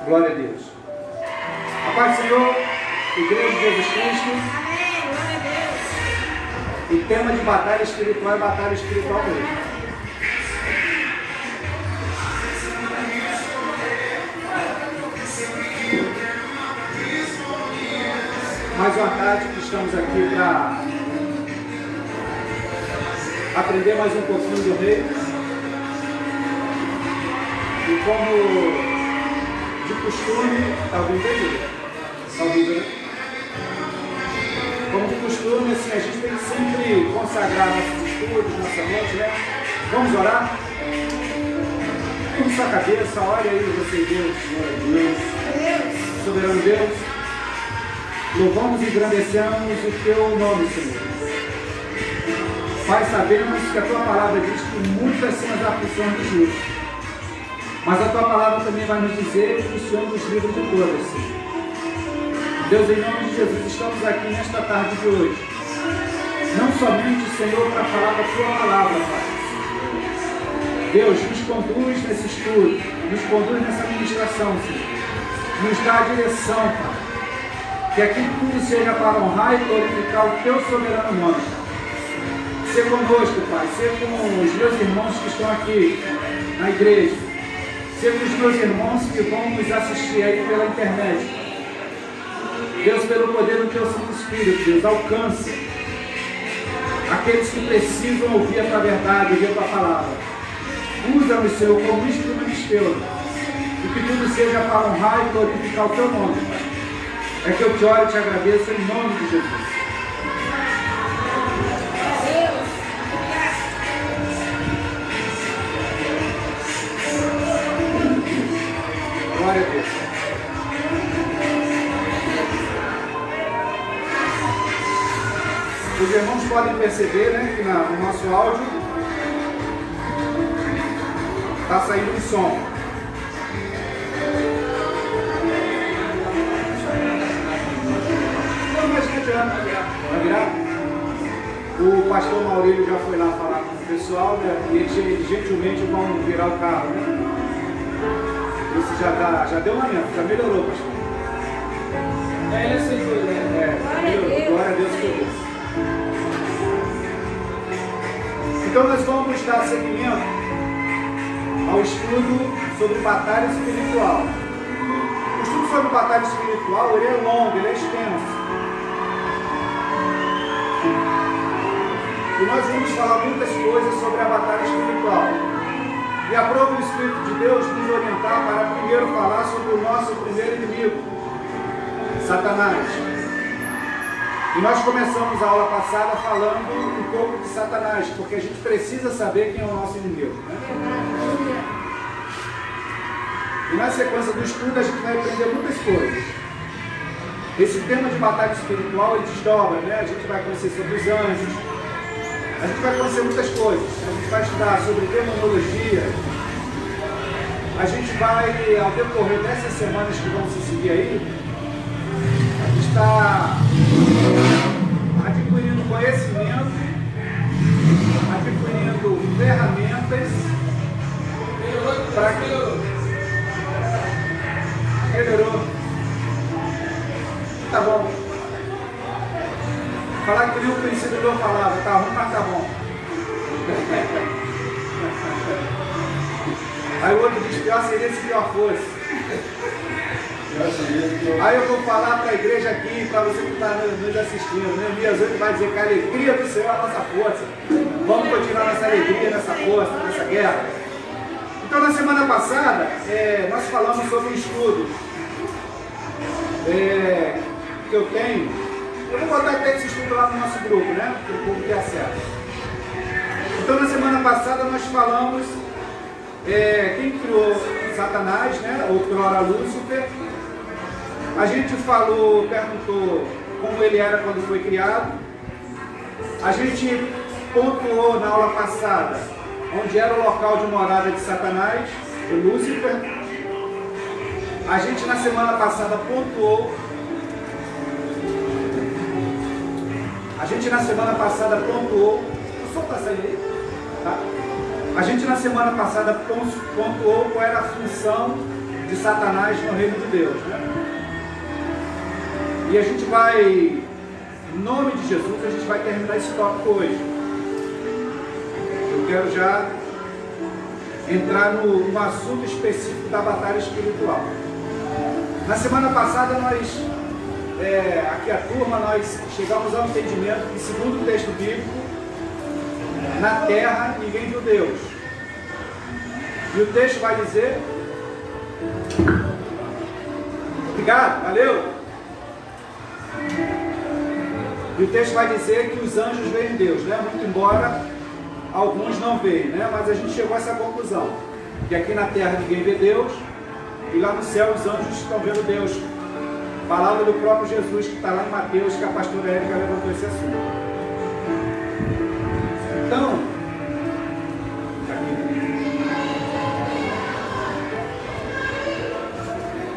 Glória a Deus. A paz do Senhor, Igreja de Jesus Cristo. Amém, glória a Deus. E tema de batalha espiritual é batalha espiritual mesmo. Mais uma tarde que estamos aqui para aprender mais um pouquinho do Rei. E como de costume, está ouvindo aí? Está ouvindo, né? Como de costume, assim, a gente tem que sempre consagrar nossos estudos, nossa mente, né? Vamos orar? Curva sua cabeça, olha aí você, Deus, soberano Deus. Louvamos e engrandecemos o teu nome, Senhor. Pai, sabemos que a tua palavra diz que muitas são as aflições dos justos. Mas a tua palavra também vai nos dizer que o Senhor nos livra de todas, Senhor. Deus, em nome de Jesus, estamos aqui nesta tarde de hoje. Não somente, Senhor, para falar da tua palavra, Pai. Deus, nos conduz nesse estudo, nos conduz nessa ministração, Senhor. Nos dá a direção, Pai. Que aqui tudo seja para honrar e glorificar o teu soberano nome. Ser conosco, Pai. Ser com os meus irmãos que estão aqui na igreja. Ser com os meus irmãos que vão nos assistir aí pela internet. Deus, pelo poder do teu Santo Espírito, Deus, alcance aqueles que precisam ouvir a tua verdade, ouvir a tua palavra. Usa-nos, Senhor, como instrumentos teus. E que tudo seja para honrar e glorificar o teu nome, Pai. É que eu te oro e te agradeço em nome de Jesus. Glória a Deus. Os irmãos podem perceber, né, que no nosso áudio está saindo um som. Vai virar? O pastor Maurílio já foi lá falar com o pessoal, né, e eles gentilmente vão virar o carro, né? Isso já deu uma mente, já melhorou, pastor. Ele aceitou, né? Melhorou. Glória a Deus por isso. Então nós vamos dar seguimento ao estudo sobre batalha espiritual. O estudo sobre batalha espiritual, ele é longo, ele é extenso. E nós vamos falar muitas coisas sobre a batalha espiritual. E aprova o Espírito de Deus nos orientar para primeiro falar sobre o nosso primeiro inimigo, Satanás. E nós começamos a aula passada falando um pouco de Satanás, porque a gente precisa saber quem é o nosso inimigo, né? E na sequência do estudo a gente vai aprender muitas coisas. Esse tema de batalha espiritual ele desdobra, né? A gente vai conhecer sobre os anjos. A gente vai conhecer muitas coisas. A gente vai estudar sobre demonologia. A gente vai, ao decorrer dessas semanas que vão se seguir aí, estar adquirindo conhecimento, adquirindo ferramentas para que... Melhorou. Tá bom. Falar que o princípio eu falava, tá ruim, mas tá bom. Aí o outro diz, pior seria se pior fosse. Aí eu vou falar para a igreja aqui, para você que está nos assistindo, Neemias 8 vai dizer que a alegria do Senhor é a nossa força. Vamos continuar nessa alegria, nessa força, nessa guerra. Então na semana passada, nós falamos sobre um estudo que eu tenho. Eu vou botar até esse estudo lá no nosso grupo, né? Para o povo ter acesso. Então na semana passada nós falamos quem criou Satanás, né? Ou criou Lúcifer. A gente perguntou como ele era quando foi criado. A gente pontuou na aula passada onde era o local de morada de Satanás, de Lúcifer. A gente na semana passada pontuou. O som está saindo aí? Tá? A gente na semana passada pontuou qual era a função de Satanás no reino de Deus, né? E a gente vai, em nome de Jesus, a gente vai terminar esse tópico hoje. Eu quero já entrar no assunto específico da batalha espiritual. Na semana passada nós, aqui a turma, nós chegamos ao entendimento que, segundo o texto bíblico, na terra ninguém viu Deus. E o texto vai dizer... Obrigado, valeu! E o texto vai dizer que os anjos veem Deus, né? Muito embora alguns não veem, né? Mas a gente chegou a essa conclusão, que aqui na terra ninguém vê Deus, e lá no céu os anjos estão vendo Deus. Palavra do próprio Jesus, que está lá em Mateus, que a pastora Érica levantou esse assunto.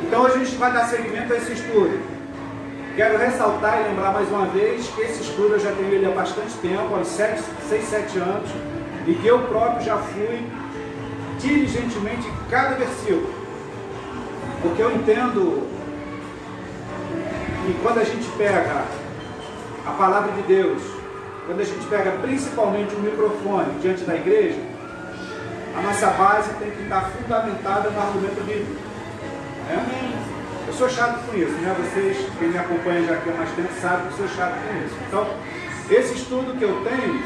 Então hoje a gente vai dar seguimento a esse estudo. Quero ressaltar e lembrar mais uma vez que esse estudo eu já tenho ele há bastante tempo, há uns 6, 7 anos, e que eu próprio já fui diligentemente em cada versículo. Porque eu entendo que quando a gente pega a palavra de Deus, quando a gente pega principalmente o microfone diante da igreja, a nossa base tem que estar fundamentada no argumento bíblico. Né? Eu sou chato com isso, né? Vocês, quem me acompanha já aqui há mais tempo, sabem que eu sou chato com isso. Então, esse estudo que eu tenho,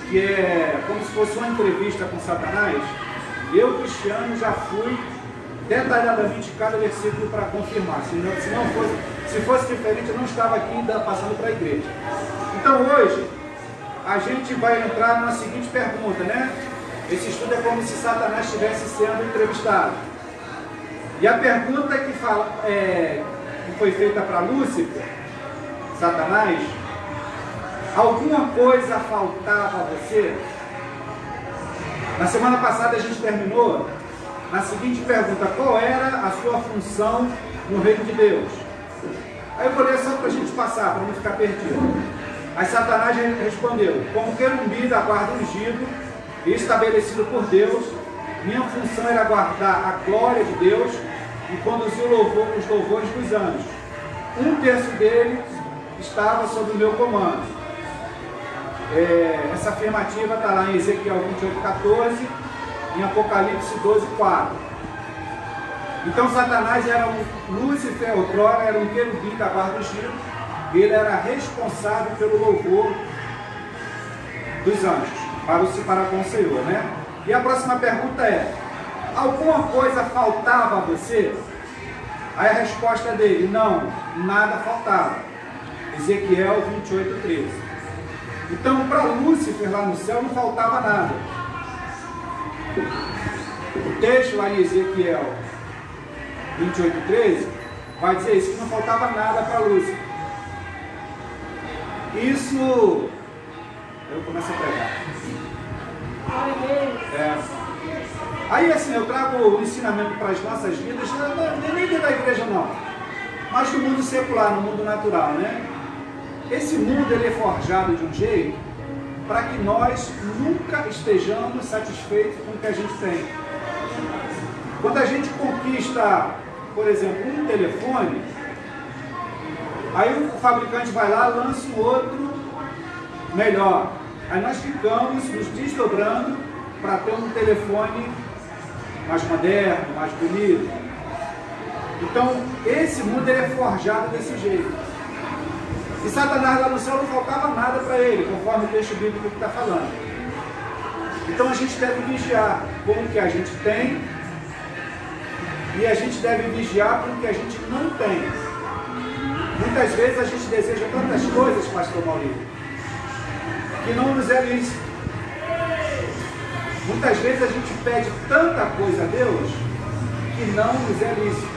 que é como se fosse uma entrevista com Satanás, eu, Cristiano, já fui detalhadamente cada versículo para confirmar. Se fosse diferente, eu não estava aqui ainda passando para a igreja. Então, hoje, a gente vai entrar na seguinte pergunta, né? Esse estudo é como se Satanás estivesse sendo entrevistado. E a pergunta que foi feita para Lúcifer, Satanás, alguma coisa faltava a você? Na semana passada a gente terminou na seguinte pergunta: qual era a sua função no reino de Deus? Aí eu vou ler só para a gente passar, para não ficar perdido. Aí Satanás respondeu: como querumim da guarda ungido e estabelecido por Deus, minha função era guardar a glória de Deus e conduzir os louvores dos anjos. 1/3 deles estava sob o meu comando. Essa afirmativa está lá em Ezequiel 28:14, em Apocalipse 12:4. Então Satanás era Lúcifer, outrora era um querubim da guarda ungido, e ele era responsável pelo louvor dos anjos, para com o Senhor, né? E a próxima pergunta é: alguma coisa faltava a você? Aí a resposta dele: não, nada faltava. Ezequiel 28:13. Então, para Lúcifer lá no céu não faltava nada. O texto lá em Ezequiel 28:13 vai dizer isso, que não faltava nada para Lúcifer. Isso, eu começo a pregar. Aí assim, eu trago o ensinamento para as nossas vidas, nem dentro da igreja não, mas no mundo secular, no mundo natural, né? Esse mundo ele é forjado de um jeito para que nós nunca estejamos satisfeitos com o que a gente tem. Quando a gente conquista, por exemplo, um telefone, aí o fabricante vai lá, lança um outro melhor. Aí nós ficamos nos desdobrando para ter um telefone mais moderno, mais bonito. Então, esse mundo ele é forjado desse jeito. E Satanás lá no céu não faltava nada para ele, conforme o texto bíblico que está falando. Então a gente deve vigiar com o que a gente tem, e a gente deve vigiar com o que a gente não tem. Muitas vezes a gente deseja tantas coisas, pastor Maurício, que não nos é lícito. Muitas vezes a gente pede tanta coisa a Deus que não nos é lícito.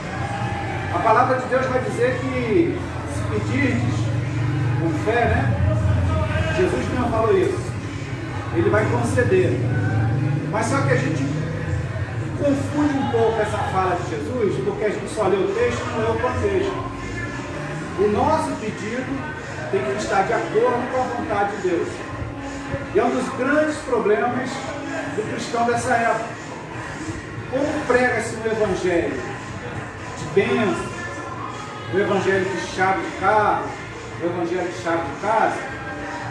A palavra de Deus vai dizer que se pedirdes com fé, né? Jesus mesmo falou isso. Ele vai conceder. Mas só que a gente confunde um pouco essa fala de Jesus, porque a gente só lê o texto e não lê o contexto. O nosso pedido tem que estar de acordo com a vontade de Deus. E é um dos grandes problemas do cristão dessa época. Como prega-se no Evangelho bênçãos, o evangelho de chave de carro, o evangelho de chave de casa,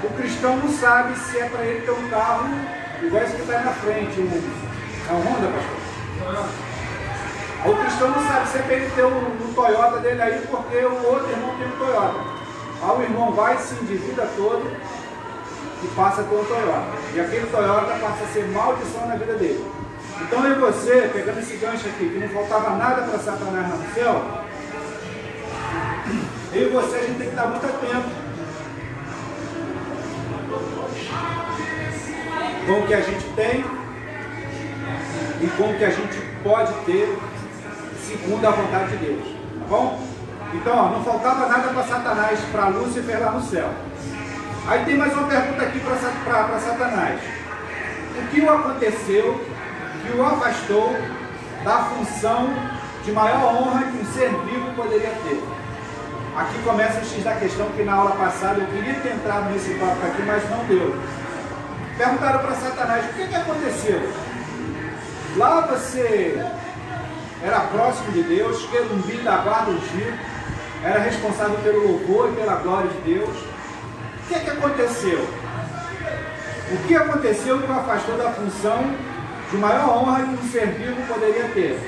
o cristão não sabe se é para ele ter um carro igual esse que está aí na frente, é um Honda, pastor? O cristão não sabe se é para ele ter um Toyota dele aí, porque o outro irmão tem um Toyota. Aí o irmão vai, se endivida todo e passa a ter um Toyota. E aquele Toyota passa a ser maldição na vida dele. Então eu e você, pegando esse gancho aqui, que não faltava nada para Satanás no céu, eu e você, a gente tem que estar muito atento com o que a gente tem e com o que a gente pode ter segundo a vontade de Deus, tá bom? Então, ó, não faltava nada para Satanás, para Lúcifer lá no céu. Aí tem mais uma pergunta aqui para Satanás. O que o aconteceu que o afastou da função de maior honra que um ser vivo poderia ter? Aqui começa o X da questão, que na aula passada eu queria ter entrado nesse papo aqui, mas não deu. Perguntaram para Satanás, o que aconteceu? Lá você era próximo de Deus, querumbi da guarda ungido, era responsável pelo louvor e pela glória de Deus. O que aconteceu? O que aconteceu que o afastou da função de maior honra que um ser vivo poderia ter?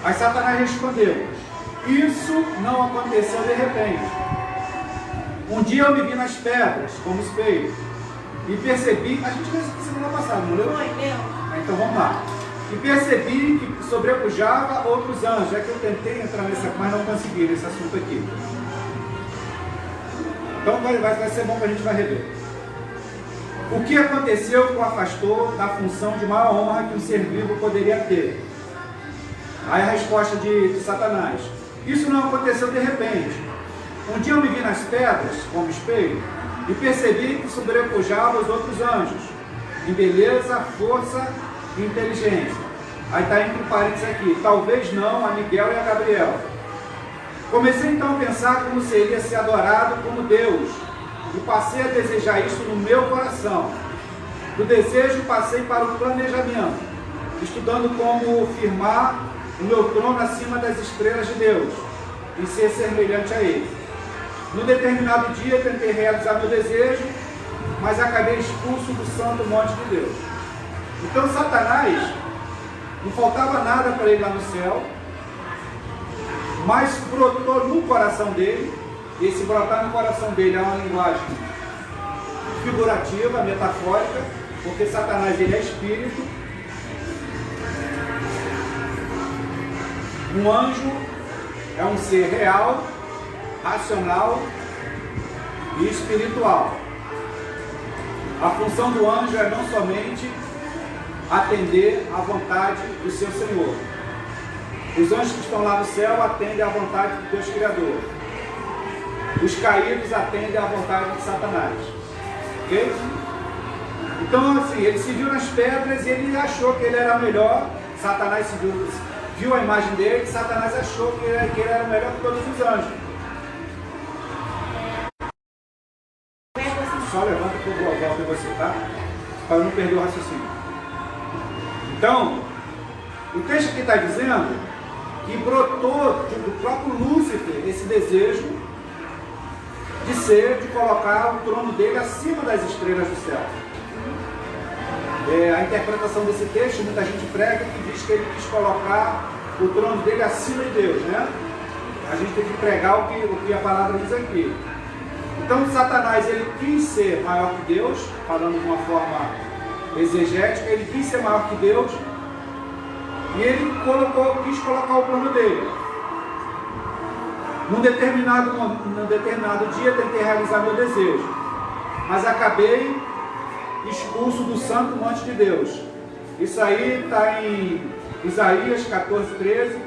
Aí Satanás respondeu, isso não aconteceu de repente. Um dia eu me vi nas pedras, como espelho, e percebi, a gente viu isso aqui semana passada, não leu? Foi, deu. Então vamos lá. E percebi que sobrepujava outros anjos, já que eu tentei entrar nessa, mas não consegui nesse assunto aqui. Então vai ser bom que a gente vai rever. O que aconteceu que o afastou da função de maior honra que um ser vivo poderia ter? Aí a resposta de Satanás. Isso não aconteceu de repente. Um dia eu me vi nas pedras, como espelho, e percebi que sobrepujava os outros anjos, em beleza, força e inteligência. Aí está entre parênteses aqui, talvez não a Miguel e a Gabriel. Comecei então a pensar como seria ser adorado como Deus, e passei a desejar isso no meu coração. Do desejo passei para o planejamento, estudando como firmar o meu trono acima das estrelas de Deus, e ser semelhante a Ele. Num determinado dia tentei realizar meu desejo, mas acabei expulso do santo monte de Deus. Então Satanás, não faltava nada para ele lá no céu, mas brotou no coração dele, e esse brotar no coração dele é uma linguagem figurativa, metafórica, porque Satanás ele é espírito. Um anjo é um ser real, racional e espiritual. A função do anjo é não somente atender à vontade do seu Senhor. Os anjos que estão lá no céu atendem à vontade de Deus Criador. Os caídos atendem à vontade de Satanás. Ok? Então, assim, ele se viu nas pedras e ele achou que ele era melhor. Satanás viu a imagem dele e Satanás achou que ele era melhor que todos os anjos. Só levanta para o volta de você, tá? Para não perder o raciocínio. Então, o texto aqui está dizendo que brotou do próprio Lúcifer esse desejo de colocar o trono dele acima das estrelas do céu. A interpretação desse texto, muita gente prega que diz que ele quis colocar o trono dele acima de Deus, né? A gente tem que pregar o que a palavra diz aqui. Então Satanás ele quis ser maior que Deus, falando de uma forma exegética, ele quis ser maior que Deus e ele quis colocar o plano dele. Num determinado dia tentei realizar meu desejo, mas acabei expulso do santo monte de Deus. Isso aí está em Isaías 14:13.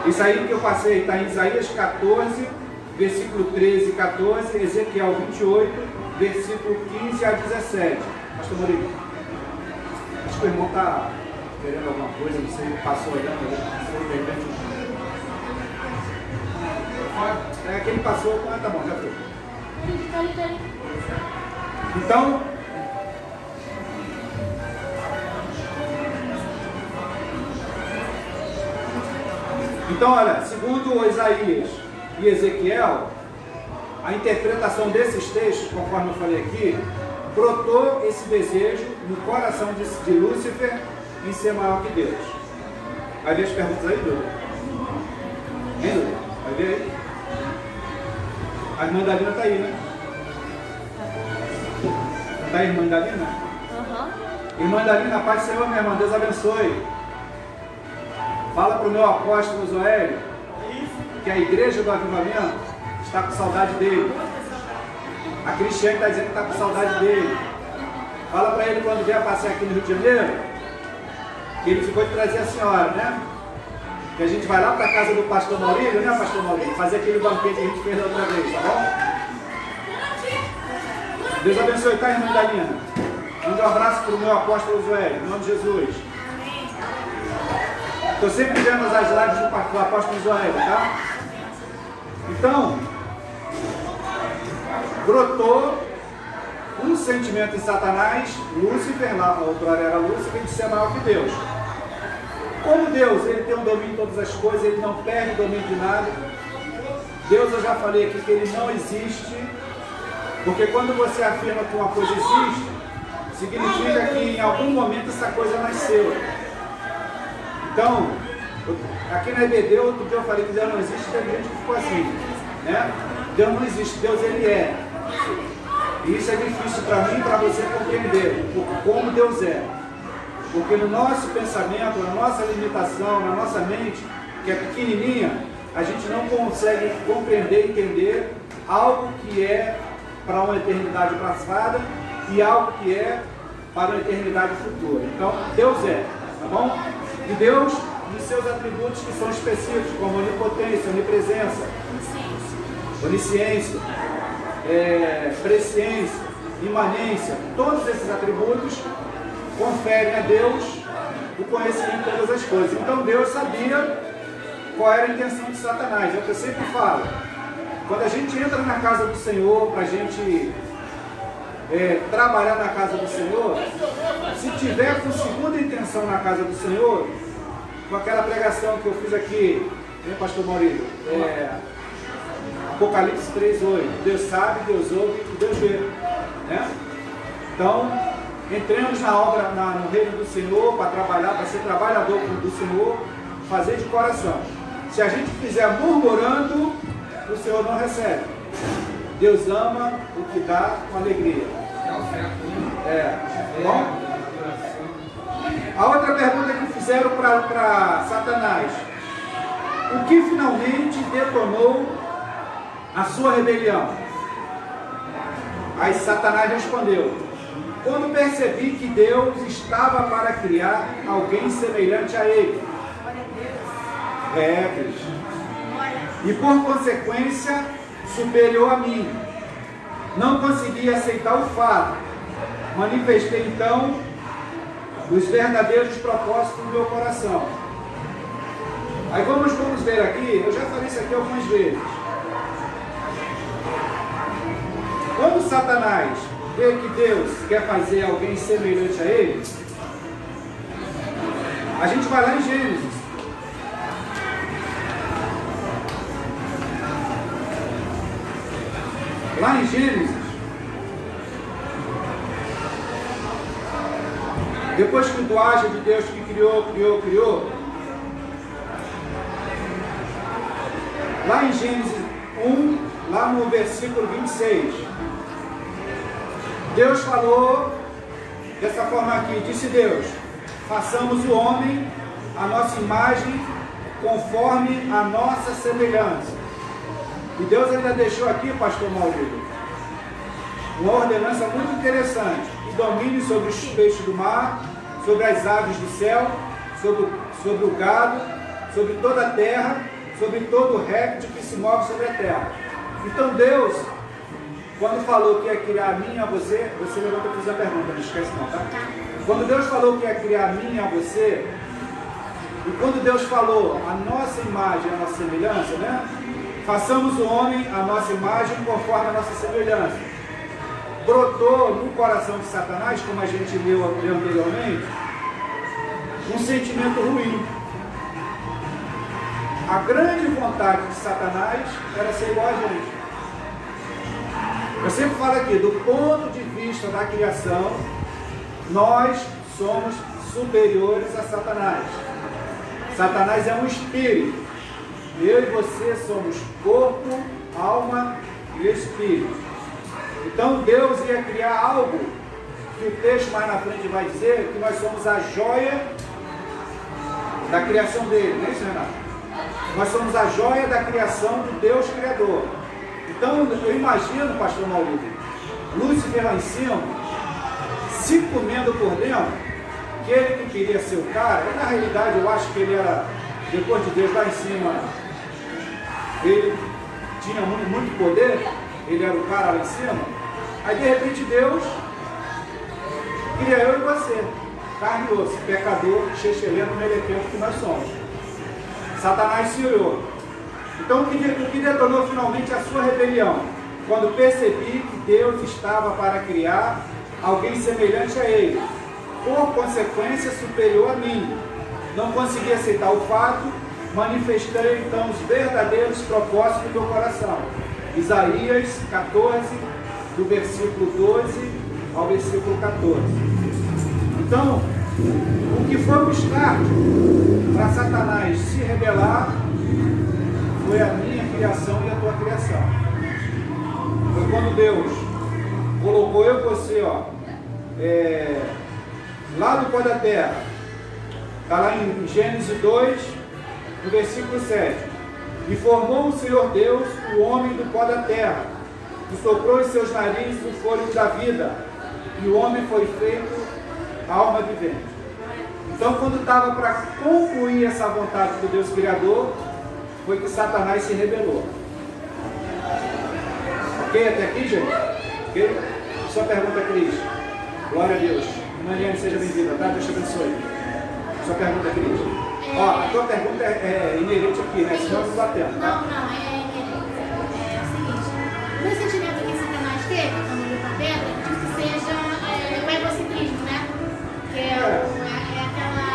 Isso aí que eu passei está em Isaías 14, versículo 13 e 14, Ezequiel 28, versículo 15 a 17. Pastor Murilo, acho que o irmão está querendo alguma coisa, não sei, passou olhando, de repente. É que ele passou, tá bom, já foi. Então, Então, olha, segundo Isaías e Ezequiel, a interpretação desses textos, conforme eu falei aqui, brotou esse desejo no coração de Lúcifer em ser maior que Deus. Vai ver as perguntas aí, Duda? Hein, Duda? Vai ver aí? A irmã Dalina está aí, né? Está aí, irmã Dalina? Irmã Dalina, paz do Senhor, minha irmã, Deus abençoe. Fala para o meu apóstolo Zoélio que a igreja do avivamento está com saudade dele. A Cristiane está dizendo que está com saudade dele. Fala para ele quando vier passear aqui no Rio de Janeiro, que ele ficou de trazer a senhora, né? Que a gente vai lá para a casa do pastor Maurílio, né, pastor Maurílio? Fazer aquele banquete que a gente fez da outra vez, tá bom? Deus abençoe, tá, irmã Dalina? Mande um abraço para o meu apóstolo Zoélio, em nome de Jesus. Estou sempre vendo as lives do apóstolo Zoélio, tá? Então, brotou um sentimento em Satanás, Lúcifer, lá outrora era Lúcifer, de ser maior que Deus. Como Deus, ele tem um domínio de todas as coisas, ele não perde o domínio de nada. Deus, eu já falei aqui que ele não existe, porque quando você afirma que uma coisa existe, significa que em algum momento essa coisa nasceu. Então, aqui na EBD, outro dia eu falei que Deus não existe, tem gente que ficou assim, né? Deus não existe, Deus ele é. E isso é difícil para mim e para você compreender como Deus é. Porque no nosso pensamento, na nossa limitação, na nossa mente, que é pequenininha, a gente não consegue compreender e entender algo que é para uma eternidade passada e algo que é para uma eternidade futura. Então, Deus é, tá bom? E Deus, nos seus atributos que são específicos, como onipotência, onipresença, onisciência, presciência, imanência, todos esses atributos conferem a Deus o conhecimento de todas as coisas. Então Deus sabia qual era a intenção de Satanás. É o que eu sempre falo. Quando a gente entra na casa do Senhor, para a gente trabalhar na casa do Senhor, se tiver com segunda intenção na casa do Senhor, com aquela pregação que eu fiz aqui, né, pastor Maurílio? Apocalipse 3:8. Deus sabe, Deus ouve e Deus vê. Né? Então, entremos na obra, no reino do Senhor, para trabalhar, para ser trabalhador do Senhor, fazer de coração. Se a gente fizer murmurando, o Senhor não recebe. Deus ama o que dá com alegria. Bom? A outra pergunta que fizeram para Satanás: o que finalmente detonou a sua rebelião? Aí Satanás respondeu: quando percebi que Deus estava para criar alguém semelhante a ele. Cristo. E por consequência, superior a mim. Não consegui aceitar o fato. Manifestei então os verdadeiros propósitos do meu coração. Aí vamos ver aqui, eu já falei isso aqui algumas vezes. Quando Satanás vê que Deus quer fazer alguém semelhante a ele, a gente vai lá em Gênesis. Lá em Gênesis, depois que tu acha de Deus que criou, lá em Gênesis 1, lá no versículo 26, Deus falou dessa forma aqui: disse Deus, façamos o homem a nossa imagem, conforme a nossa semelhança. E Deus ainda deixou aqui, pastor Maurílio, uma ordenança muito interessante: que domine sobre os peixes do mar, sobre as aves do céu, sobre o gado, sobre toda a terra, sobre todo réptil que se move sobre a terra. Então Deus, quando falou que ia criar a mim e a você, você levantou e fez a pergunta, não esquece não, tá? Quando Deus falou que ia criar a mim e a você, e quando Deus falou a nossa imagem, a nossa semelhança, né? Façamos o homem a nossa imagem conforme a nossa semelhança. Brotou no coração de Satanás, como a gente leu anteriormente, um sentimento ruim. A grande vontade de Satanás era ser igual a gente. Eu sempre falo aqui, do ponto de vista da criação, nós somos superiores a Satanás. Satanás é um espírito. Eu e você somos corpo, alma e espírito. Então Deus ia criar algo que o texto mais na frente vai dizer que nós somos a joia da criação dele, não é isso, Renato? Nós somos a joia da criação do Deus Criador. Então eu imagino, pastor Maurício, Lúcifer lá em cima, se comendo por dentro, que ele que queria ser o cara, na realidade eu acho que ele era, depois de Deus lá em cima, ele tinha muito poder, ele era o cara lá em cima. Aí de repente Deus cria eu e você, carne e osso, pecador, xexelento, melequento que nós somos. Satanás se olhou. Então o que detonou finalmente a sua rebelião? Quando percebi que Deus estava para criar alguém semelhante a ele, por consequência superior a mim. Não consegui aceitar o fato, manifestei então os verdadeiros propósitos do meu coração. Isaías 14, do versículo 12 ao versículo 14. Então, o que foi o start para Satanás se rebelar foi a minha criação e a tua criação. Foi quando Deus colocou eu e você, lá no pó da terra. Está lá em Gênesis 2, no versículo 7. E formou o Senhor Deus o homem do pó da terra, e soprou em seus narizes o fôlego da vida, e o homem foi feito alma vivente. Então, quando estava para concluir essa vontade do Deus Criador, foi que Satanás se rebelou. Ok? Até aqui, gente? Ok? Sua pergunta, Cris. Glória a Deus. Mariane, seja bem-vinda, tá? Deus te abençoe. Sua pergunta, Cris. A tua pergunta é inerente aqui, né? Senão eu não batendo, tá? Não, é inerente. É o seguinte, no sentimento que Satanás teve, quando ele está vendo, que seja o egocentrismo, né? Que é aquela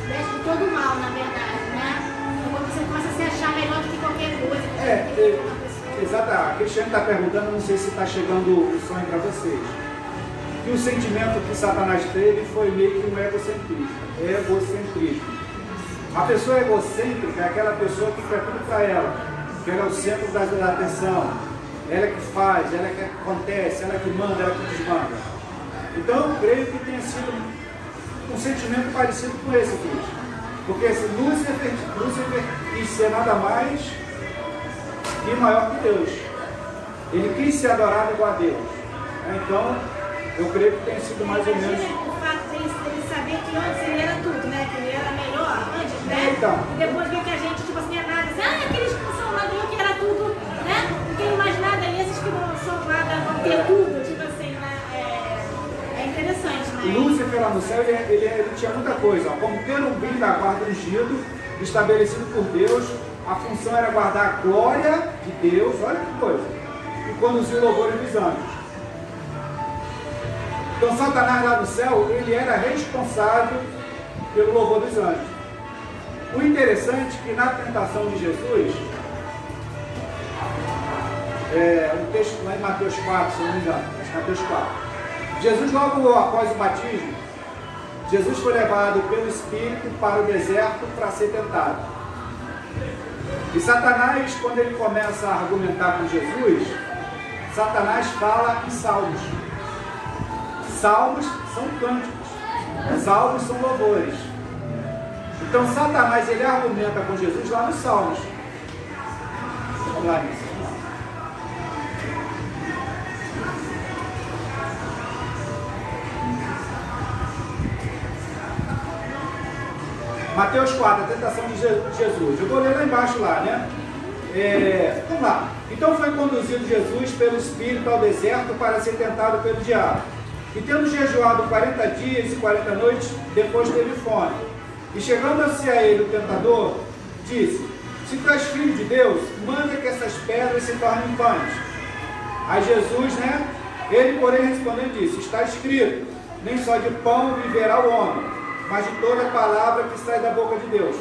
deixa de todo mal, na verdade, né? Então, quando você começa a se achar melhor do que qualquer coisa. Exato. A Cristiane está perguntando, não sei se está chegando o sonho para vocês. Que o sentimento que Satanás teve foi meio que um egocentrismo. A pessoa egocêntrica é aquela pessoa que quer tudo para ela, que ela é o centro da atenção, ela é que faz, ela é que acontece, ela é que manda, ela é que desmanda. Então eu creio que tenha sido um sentimento parecido com esse, Cristo. Porque esse Lúcifer quis ser nada mais e maior que Deus. Ele quis ser adorado igual a Deus. Então, eu creio que tem sido mais ou menos. O fato de ele saber que antes ele era tudo, né? Que ele era melhor antes, né? Então. E depois ver que a gente, tipo assim, é nada. Assim, aqueles que não são nada, eu que era tudo, né? Porque ele mais nada, esses que não são nada, vão ter tudo, tipo assim, né? É interessante, né? Lúcifer lá no céu, ele tinha muita coisa. Ó. Como querubim da guarda ungido, estabelecido por Deus, a função era guardar a glória de Deus, olha que coisa, e conduzir o louvor dos anjos. Então Satanás lá no céu, ele era responsável pelo louvor dos anjos. O interessante é que na tentação de Jesus, o texto lá em Mateus 4, se não me engano, acho que Mateus 4, Jesus logo após o batismo, Jesus foi levado pelo Espírito para o deserto para ser tentado. E Satanás, quando ele começa a argumentar com Jesus, Satanás fala em salmos. Salmos são cânticos, salmos são louvores. Então Satanás ele argumenta com Jesus lá nos salmos. Vamos lá nisso. Mateus 4, a tentação de Jesus. Eu vou ler lá embaixo lá, né? Vamos lá. Então foi conduzido Jesus pelo Espírito ao deserto para ser tentado pelo diabo. E tendo jejuado 40 dias e 40 noites, depois teve fome. E chegando-se a ele o tentador, disse: se tu és filho de Deus, manda que essas pedras se tornem pães. Aí Jesus, né? Ele, porém, respondendo, disse: está escrito, nem só de pão viverá o homem, mas de toda palavra que sai da boca de Deus.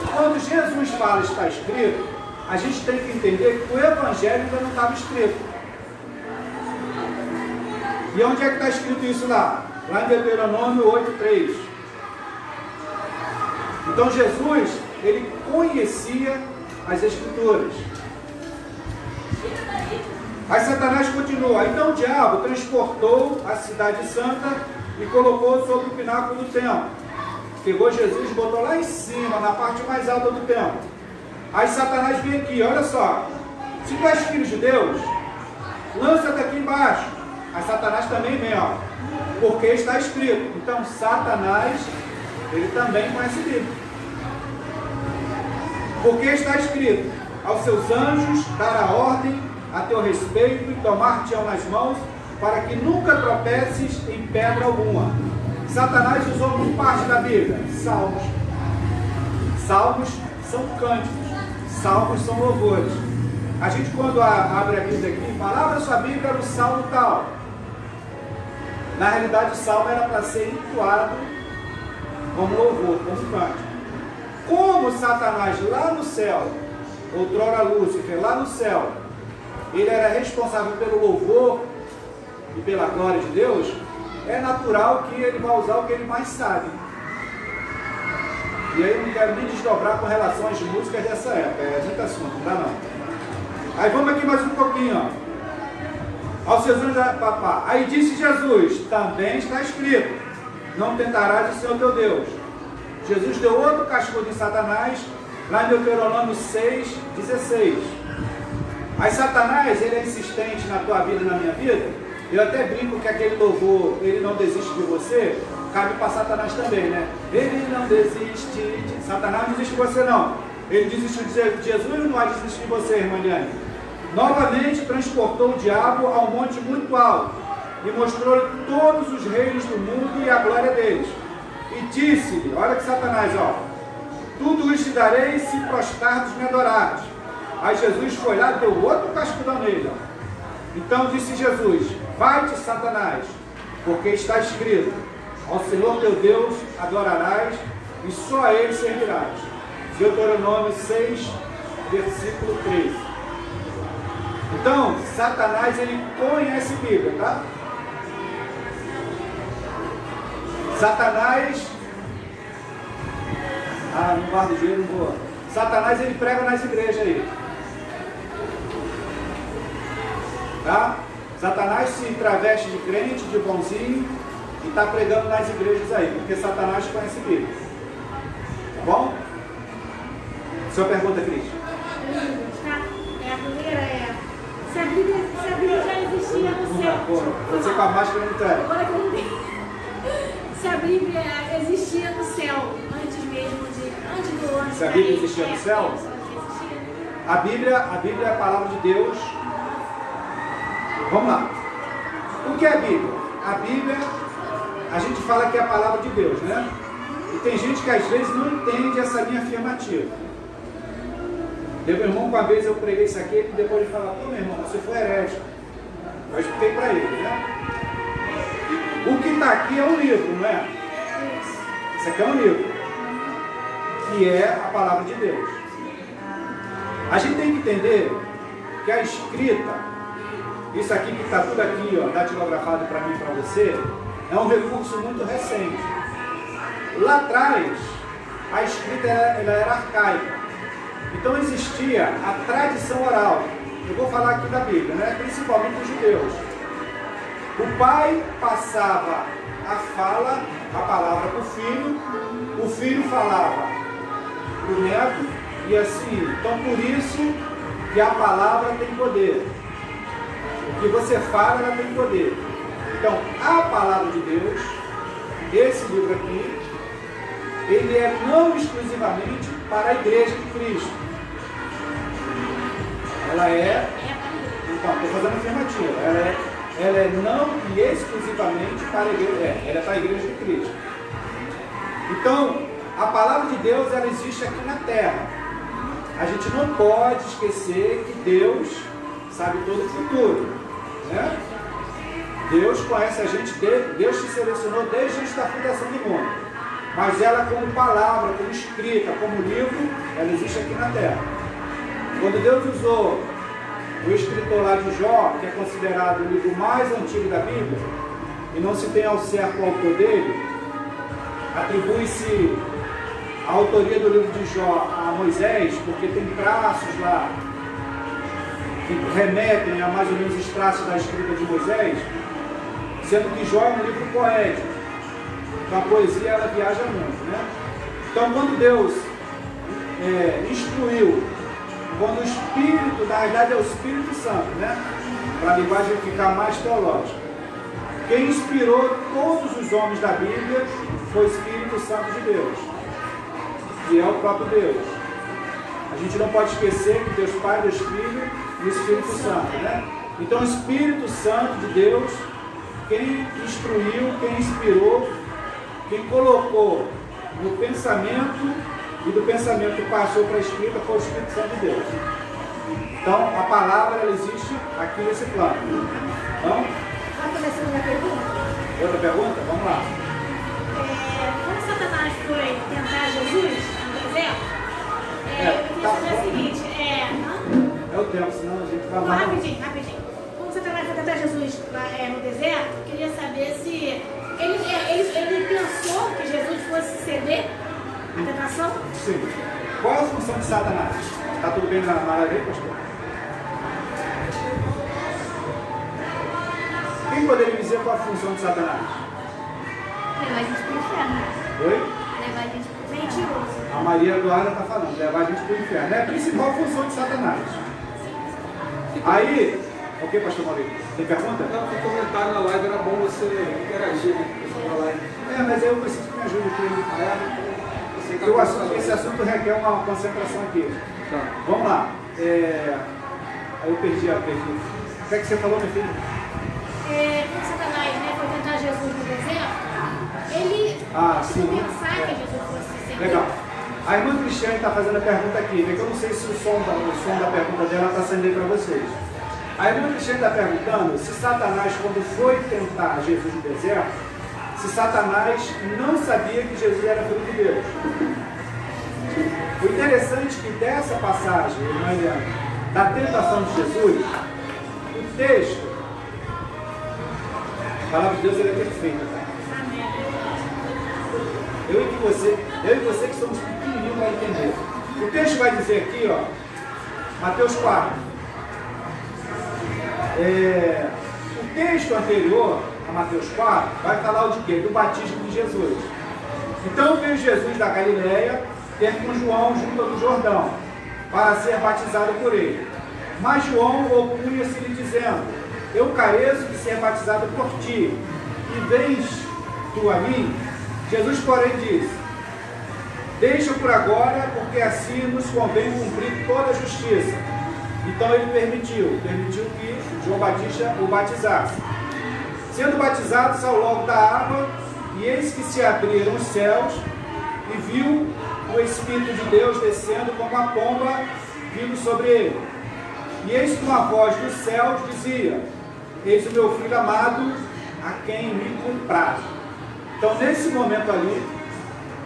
Quando Jesus fala está escrito, a gente tem que entender que o Evangelho ainda não estava escrito. E onde é que está escrito isso lá? Lá em Deuteronômio 8:3. Então Jesus, ele conhecia as Escrituras. Aí Satanás continua. Então o diabo transportou a cidade santa e colocou sobre o pináculo do templo. Pegou Jesus e botou lá em cima, na parte mais alta do templo. Aí Satanás vem aqui, olha só. Se tu és filho de Deus, lança-te aqui embaixo. Aí Satanás também vem, ó. Porque está escrito. Então Satanás, ele também conhece a Bíblia. Porque está escrito: aos seus anjos dará ordem a teu respeito e tomar-te-ão nas mãos, para que nunca tropeces em pedra alguma. Satanás usou uma parte da Bíblia, Salmos. Salmos são cânticos, Salmos são louvores. A gente, quando abre a Bíblia aqui, fala, abra sua Bíblia no Salmo tal. Na realidade, o Salmo era para ser entoado como louvor, como cântico. Como Satanás lá no céu, outrora Lúcifer, lá no céu, ele era responsável pelo louvor e pela glória de Deus, é natural que ele vai usar o que ele mais sabe. E aí eu não quero nem desdobrar com relação às músicas dessa época, é muito assunto, não dá não. Aí vamos aqui mais um pouquinho, ó. Aos seus anjos, papá. Aí disse Jesus, também está escrito, não tentarás o Senhor teu Deus. Jesus deu outro cascudo em Satanás, lá em Deuteronômio 6:16. Aí Satanás, ele é insistente na tua vida e na minha vida. Eu até brinco que aquele louvor, ele não desiste de você, cabe para Satanás também, né? Ele não desiste, Satanás não desiste de você não. Ele desistiu de Jesus e não vai desistir de você, irmã Liane. Novamente transportou o diabo a um monte muito alto e mostrou-lhe todos os reinos do mundo e a glória deles. E disse-lhe, olha que Satanás, ó, tudo isso te darei se prostrados me adorares. Aí Jesus foi lá e deu outro cascudão nele, ó. Então disse Jesus, vai-te Satanás, porque está escrito, ao Senhor teu Deus adorarás e só a Ele servirás. Deuteronômio 6, versículo 13. Então, Satanás, ele conhece a Bíblia, tá? Satanás, não guarda o dinheiro, não vou. Satanás, ele prega nas igrejas aí. Tá? Satanás se traveste de crente, de bonzinho, e está pregando nas igrejas aí, porque Satanás conhece a Bíblia. Tá bom? Sua pergunta, Cris? A primeira é, se a Bíblia já existia no céu. Você com a máscara não tem. Agora que eu não tenho. Se a Bíblia existia no céu, antes do ano. Se a Bíblia existia no céu? A Bíblia é a palavra de Deus. Vamos lá. O que é a Bíblia? A Bíblia, a gente fala que é a palavra de Deus, né? E tem gente que às vezes não entende essa linha afirmativa. Meu irmão, uma vez eu preguei isso aqui, e depois ele falou, pô, meu irmão, você foi herético. Eu expliquei para ele, né? O que está aqui é um livro, não é? Isso aqui é um livro, que é a palavra de Deus. A gente tem que entender que a escrita, isso aqui que está tudo aqui, ó, datilografado para mim e para você, é um recurso muito recente. Lá atrás, a escrita ela era arcaica. Então existia a tradição oral. Eu vou falar aqui da Bíblia, né? Principalmente os judeus. O pai passava a palavra para o filho falava para o neto, e assim. Então por isso que a palavra tem poder. O que você fala, ela tem poder. Então, a palavra de Deus, esse livro aqui, ele é não exclusivamente para a igreja de Cristo. Ela é, então, estou fazendo afirmativa, ela é não e exclusivamente para a igreja, ela é para a igreja de Cristo. Então, a palavra de Deus, ela existe aqui na terra. A gente não pode esquecer que Deus sabe todo o futuro, né? Deus conhece a gente, Deus te selecionou desde antes da fundação do mundo. mas ela como palavra, como escrita, como livro, ela existe aqui na Terra. Quando Deus usou o escritor lá de Jó, que é considerado o livro mais antigo da Bíblia, e não se tem ao certo o autor dele, atribui-se a autoria do livro de Jó a Moisés, porque tem traços lá que remetem a mais ou menos os traços da escrita de Moisés, sendo que Jó é um livro poético. Então a poesia ela viaja muito, né? Então quando Deus instruiu, quando o Espírito, na verdade é o Espírito Santo, né? Para a linguagem ficar mais teológica. Quem inspirou todos os homens da Bíblia foi o Espírito Santo de Deus, que é o próprio Deus. A gente não pode esquecer que Deus Pai, Deus Filho e o Espírito Santo, né? Então o Espírito Santo de Deus, quem instruiu, quem inspirou, quem colocou no pensamento e do pensamento passou para a escrita foi o Espírito Santo de Deus. Então a palavra ela existe aqui nesse plano. Então, Vamos fazer a segunda pergunta? outra pergunta? Vamos lá. Quando Satanás foi tentar Jesus no deserto, eu queria saber o seguinte, É o tempo, senão a gente vai não, lá. rapidinho. Quando Satanás foi tentar Jesus no deserto, eu queria saber se ele pensou que Jesus fosse ceder à tentação? Sim. Qual é a função de Satanás? Está tudo bem na maravilha, pastor? Quem poderia dizer qual a função de Satanás? Levar a gente pro inferno. Oi? Levar a gente pro inferno. Mentiroso. A Maria Eduarda está falando, levar a gente para o inferno. É a principal função de Satanás. Aí, o que, pastor Maurício? Tem pergunta? Não, tem comentário na live, era bom você interagir com a live. Mas eu preciso que me ajude aqui. Porque esse assunto requer uma concentração aqui. Tá. Vamos lá. Aí eu perdi a pergunta. O que é que você falou, meu filho? Quando Satanás foi tentar Jesus no deserto, ele sim. pensar que Jesus fosse ceder. Legal. A irmã Cristiane está fazendo a pergunta aqui, né? Que eu não sei se o som da pergunta dela está saindo aí para vocês. A irmã Cristiane está perguntando se Satanás, quando foi tentar Jesus no deserto, se Satanás não sabia que Jesus era filho de Deus. O interessante é que dessa passagem, irmã Eliana, da tentação de Jesus, o texto, a palavra de Deus ela é perfeita, tá? Eu e você que somos pequenininhos para entender. O texto vai dizer aqui, ó, Mateus 4. O texto anterior a Mateus 4 vai falar o de quê? Do batismo de Jesus. Então veio Jesus da Galileia ter com João junto do Jordão, para ser batizado por ele. Mas João opunha-se-lhe dizendo: eu careço de ser batizado por ti, e vens tu a mim? Jesus, porém, disse: deixa por agora, porque assim nos convém cumprir toda a justiça. Então ele permitiu que João Batista o batizasse. Sendo batizado, saiu logo da água, e eis que se abriram os céus, e viu o Espírito de Deus descendo como uma pomba vindo sobre ele. E eis que uma voz dos céus dizia: eis o meu filho amado, a quem me compraz. Então, nesse momento ali,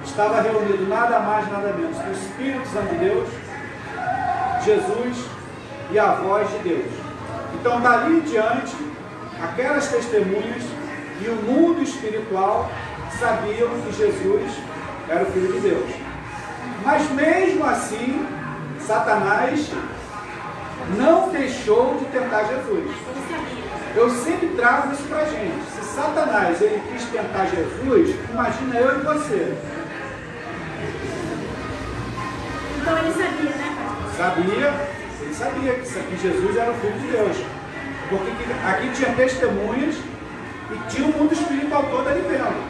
estava reunido nada mais, nada menos que o Espírito Santo de Deus, Jesus e a voz de Deus. Então, dali em diante, aquelas testemunhas e o mundo espiritual sabiam que Jesus era o Filho de Deus. Mas mesmo assim, Satanás não deixou de tentar Jesus. Eu sempre trago isso pra gente. Se Satanás ele quis tentar Jesus, imagina eu e você. Então ele sabia, né, pastor? Ele sabia que Jesus era o Filho de Deus. Porque aqui tinha testemunhas e tinha o mundo espiritual todo ali vendo.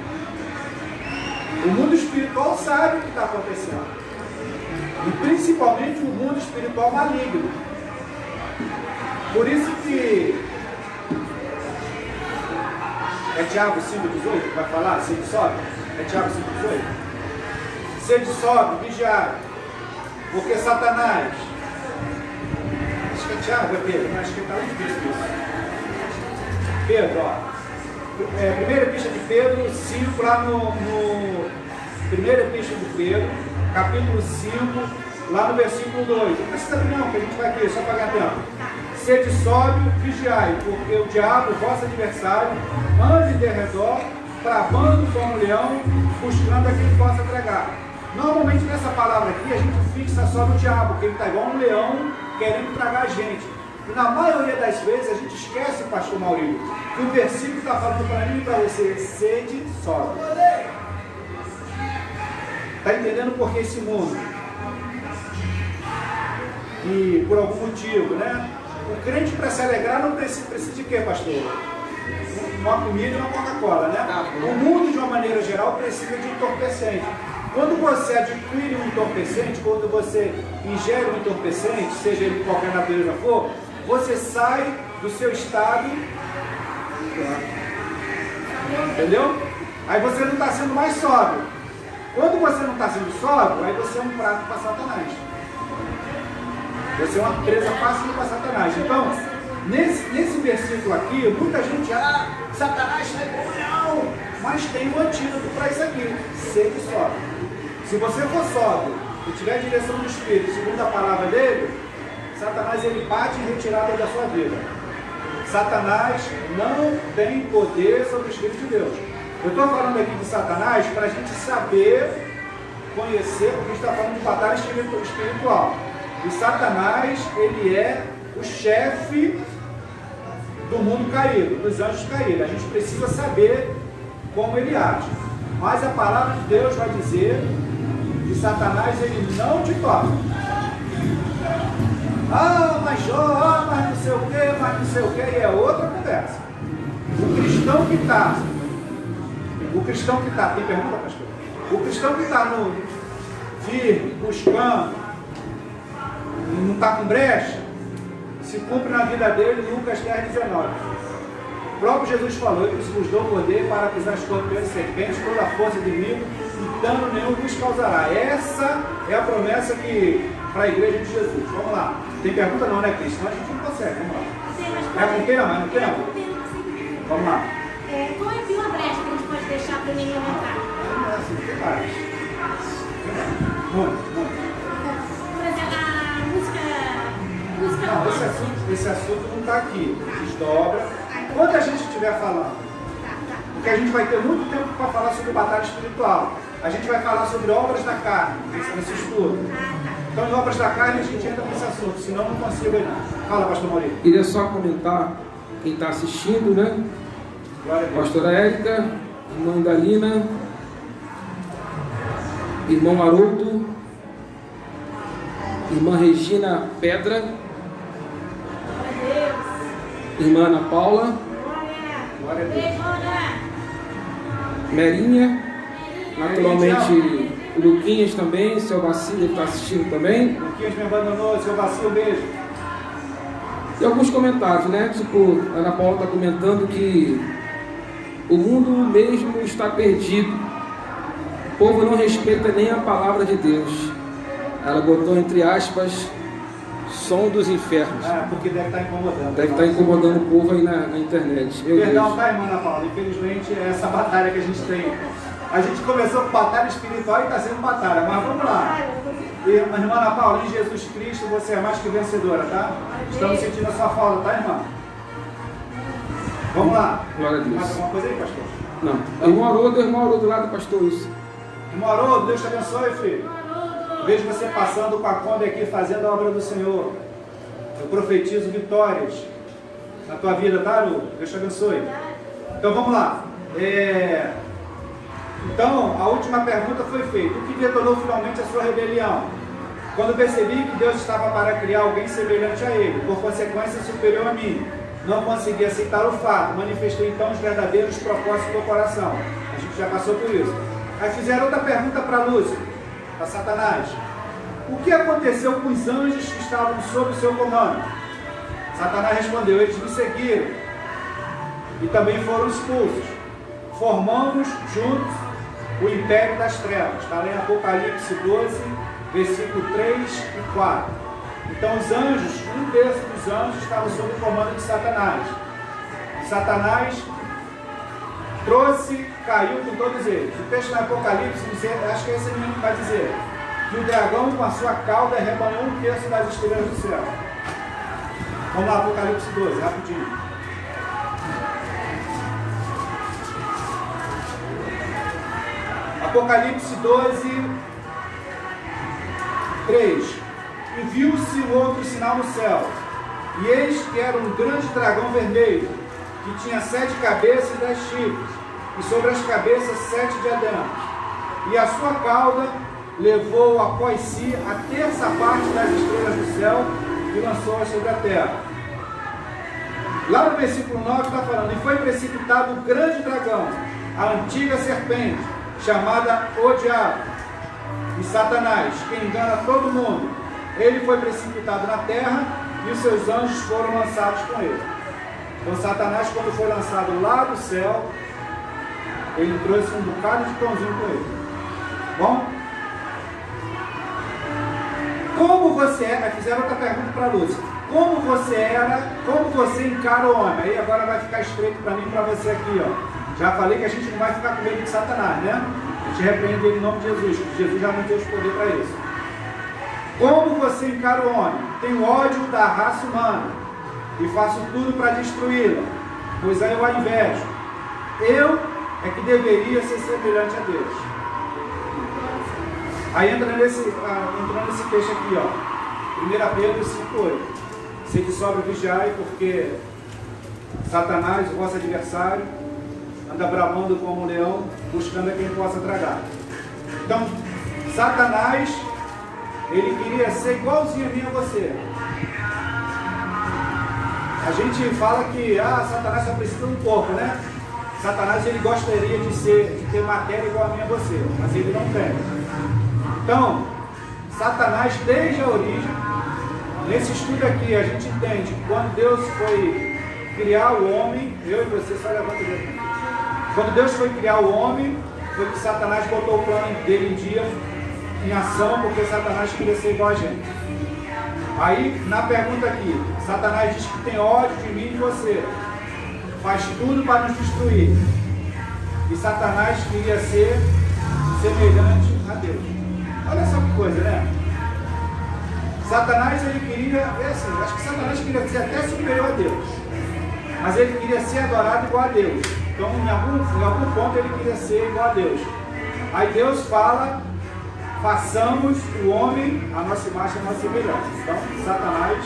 O mundo espiritual sabe o que está acontecendo. E principalmente o mundo espiritual maligno. Por isso que é Tiago 5,18 que vai falar, sede sobe? É Tiago 5,18? Sede sobe, vigiai, porque Satanás, acho que é Tiago, é Pedro, acho que está muito difícil isso. Pedro, ó, primeira epístola de Pedro 5, lá Primeira Epístola de Pedro, capítulo 5, lá no versículo 2. Não precisa abrir não, que a gente vai aqui, só para ganhar tempo. Sede sóbrio, vigiai, porque o diabo, vosso adversário, anda em derredor, travando como um leão, buscando a quem possa tragar. Normalmente nessa palavra aqui a gente fixa só no diabo, que ele está igual um leão querendo tragar a gente. E na maioria das vezes a gente esquece, pastor Maurício, que o versículo está falando para mim e para você, sede sóbrio. Está entendendo por que esse mundo? E por algum motivo, né? O crente para se alegrar não precisa de quê, pastor? Uma comida e uma Coca-Cola, né? O mundo, de uma maneira geral, precisa de entorpecente. Quando você adquire um entorpecente, quando você ingere um entorpecente, seja ele de qualquer natureza for, você sai do seu estado, entendeu? Aí você não está sendo mais sóbrio. Quando você não está sendo sóbrio, aí você é um prato para Satanás. Você é uma presa fácil para Satanás. Então, nesse versículo aqui, muita gente, Satanás está em comunhão, mas tem um antídoto para isso aqui, sede sóbrio. Se você for sóbrio e tiver a direção do Espírito, segundo a palavra dele, Satanás ele bate em retirada da sua vida. Satanás não tem poder sobre o Espírito de Deus. Eu estou falando aqui de Satanás para a gente saber, conhecer, porque a gente está falando de batalha espiritual. E Satanás, ele é o chefe do mundo caído, dos anjos caídos. A gente precisa saber como ele age. Mas a palavra de Deus vai dizer que Satanás, ele não te toca. Mas não sei o que, mas não sei o que, e é outra conversa. O cristão que está, tem pergunta, pastor? O cristão que está no firme, buscando, não está com brecha, se cumpre na vida dele Lucas 10:19. O próprio Jesus falou: eu vos dou poder para pisar escorpiões e serpentes, toda a força do inimigo, e dano nenhum vos causará. Essa é a promessa que para a igreja de Jesus. Vamos lá. Tem pergunta não, né, Cristo? Senão a gente não consegue. Vamos lá. É com tema? É no tema? Vamos lá. Qual é a pior brecha que a gente pode deixar para o inimigo entrar? Tem várias. Muito. Por exemplo, a música Não, esse assunto não está aqui. Desdobra. Quando a gente estiver falando, porque a gente vai ter muito tempo para falar sobre batalha espiritual. A gente vai falar sobre obras da carne, nesse estudo. Então, em obras da carne, a gente entra nesse assunto, senão não consigo. Fala, pastor Maurício. Queria só comentar, quem está assistindo, né? Pastora Érica, irmã Dalina, irmão Haroldo, irmã Regina Pedra, irmã Ana Paula, Glória a Deus. Merinha, naturalmente o Luquinhas também, seu Vacilo está assistindo também. Luquinhas me abandonou, seu vacilo, beijo. E alguns comentários, né? Tipo, a Ana Paula está comentando que o mundo mesmo está perdido. O povo não respeita nem a palavra de Deus. Ela botou entre aspas, som dos infernos. Porque deve estar incomodando. Deve estar incomodando o povo aí na internet. Meu Perdão, Deus. tá, irmã Ana Paula? Infelizmente é essa batalha que a gente tem. A gente começou com batalha espiritual e está sendo batalha, mas vamos lá. Irmã Ana Paula, em Jesus Cristo você é mais que vencedora, tá? Estamos sentindo a sua falta, tá, irmã? Vamos lá. Glória a Deus. Mais alguma coisa aí, pastor? Não. Irmão Haroldo lá do pastor Wilson. Irmão Haroldo, Deus te abençoe, filho. Vejo você passando com a Kombi aqui, fazendo a obra do Senhor. Eu profetizo vitórias na tua vida, tá, Haroldo? Deus te abençoe. Então vamos lá. Então, a última pergunta foi feita. O que detonou finalmente a sua rebelião? Quando percebi que Deus estava para criar alguém semelhante a Ele, por consequência superior a mim, não consegui aceitar o fato. Manifestei então os verdadeiros propósitos do coração. A gente já passou por isso. Aí fizeram outra pergunta para Lúcio, para Satanás. O que aconteceu com os anjos que estavam sob o seu comando? Satanás respondeu: eles me seguiram e também foram expulsos. Formamos juntos o império das trevas. Está lá em Apocalipse 12, versículo 3 e 4. Então os anjos, um terço dos anjos estava sob o comando de Satanás. Satanás trouxe caiu com todos eles. O texto no Apocalipse, acho que é esse menino que vai dizer que o dragão com a sua cauda arrebanhou 1/3 das estrelas do céu. Vamos lá, Apocalipse 12, rapidinho. Apocalipse 12, 3. E viu-se um outro sinal no céu, e eis que era um grande dragão vermelho, que tinha 7 cabeças e 10 chifres, e sobre as cabeças 7 diademas. E a sua cauda levou após si a 1/3 parte das estrelas do céu e lançou-as sobre a terra. Lá no versículo 9 está falando, e foi precipitado o grande dragão, a antiga serpente, chamada o Diabo, e Satanás, que engana todo mundo. Ele foi precipitado na terra, e os seus anjos foram lançados com ele. Então Satanás, quando foi lançado lá do céu, ele trouxe um bocado de pãozinho com ele. Bom? Como você era, fizeram outra pergunta para a Lúcia. Como você era, como você encara o homem? Aí agora vai ficar estreito para mim e para você aqui, ó. Já falei que a gente não vai ficar com medo de Satanás, né? A gente repreende ele em nome de Jesus, porque Jesus já não deu poder para isso. Como você encara o homem? Tenho ódio da raça humana e faço tudo para destruí-la, pois aí eu a invejo. Eu é que deveria ser semelhante a Deus. Aí entrando nesse texto aqui, ó. 1 Pedro 5,8. Sede sóbrio e vigiai, porque Satanás, o vosso adversário, anda bramando como um leão, buscando a quem possa tragar. Então, Satanás, ele queria ser igualzinho a mim e a você. A gente fala que Satanás só precisa de um corpo, né? Satanás, ele gostaria de ter matéria igual a mim e a você, mas ele não tem. Então, Satanás, desde a origem, nesse estudo aqui, a gente entende que quando Deus foi criar o homem, eu e você, só levanta o dedo. Quando Deus foi criar o homem, foi que Satanás botou o plano dele em dia, em ação, porque Satanás queria ser igual a gente. Aí, na pergunta aqui, Satanás diz que tem ódio de mim e de você, faz tudo para nos destruir. E Satanás queria ser semelhante a Deus. Olha só que coisa, né? Satanás, ele queria, acho que Satanás queria ser até superior a Deus, mas ele queria ser adorado igual a Deus. Então, em algum ponto, ele queria ser igual a Deus. Aí Deus fala, façamos o homem a nossa imagem e a nossa semelhança. Então, Satanás...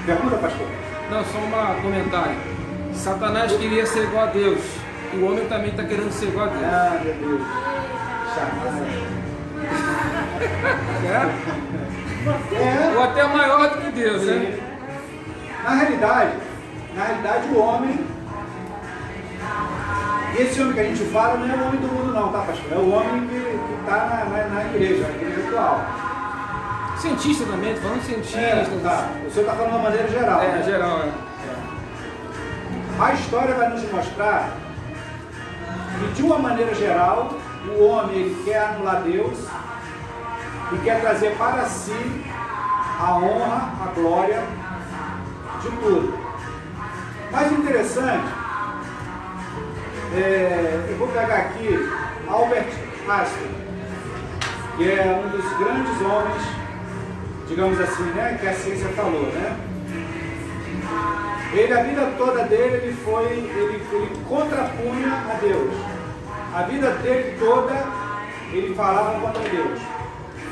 Pergunta, pastor? Não, só um comentário. Satanás queria ser igual a Deus. E o homem também está querendo ser igual a Deus. Ah, meu Deus. Chamada. Ou até maior do que Deus, né? Na realidade, o homem, esse homem que a gente fala não é o homem do mundo não, tá, pastor? É o homem que está na igreja atual. Cientista também, tô falando cientista. Tá. O senhor está falando de uma maneira geral. Né? Geral, A história vai nos mostrar que, de uma maneira geral, o homem ele quer anular Deus e quer trazer para si a honra, a glória de tudo. Mais interessante, eu vou pegar aqui Albert Einstein, que é um dos grandes homens, digamos assim, né, que a ciência falou, né? Ele, a vida toda dele, ele contrapunha a Deus. A vida dele toda, ele falava contra Deus.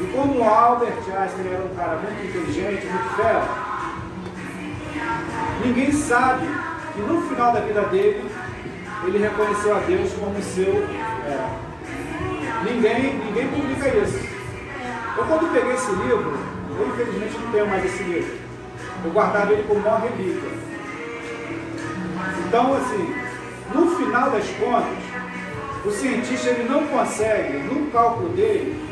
E como Albert Einstein era um cara muito inteligente, muito fera, ninguém sabe que no final da vida dele, ele reconheceu a Deus como seu. Ninguém publica isso. Eu quando peguei esse livro, eu infelizmente não tenho mais esse livro. Eu guardava ele como uma relíquia. Então, assim, no final das contas, o cientista ele não consegue, no cálculo dele,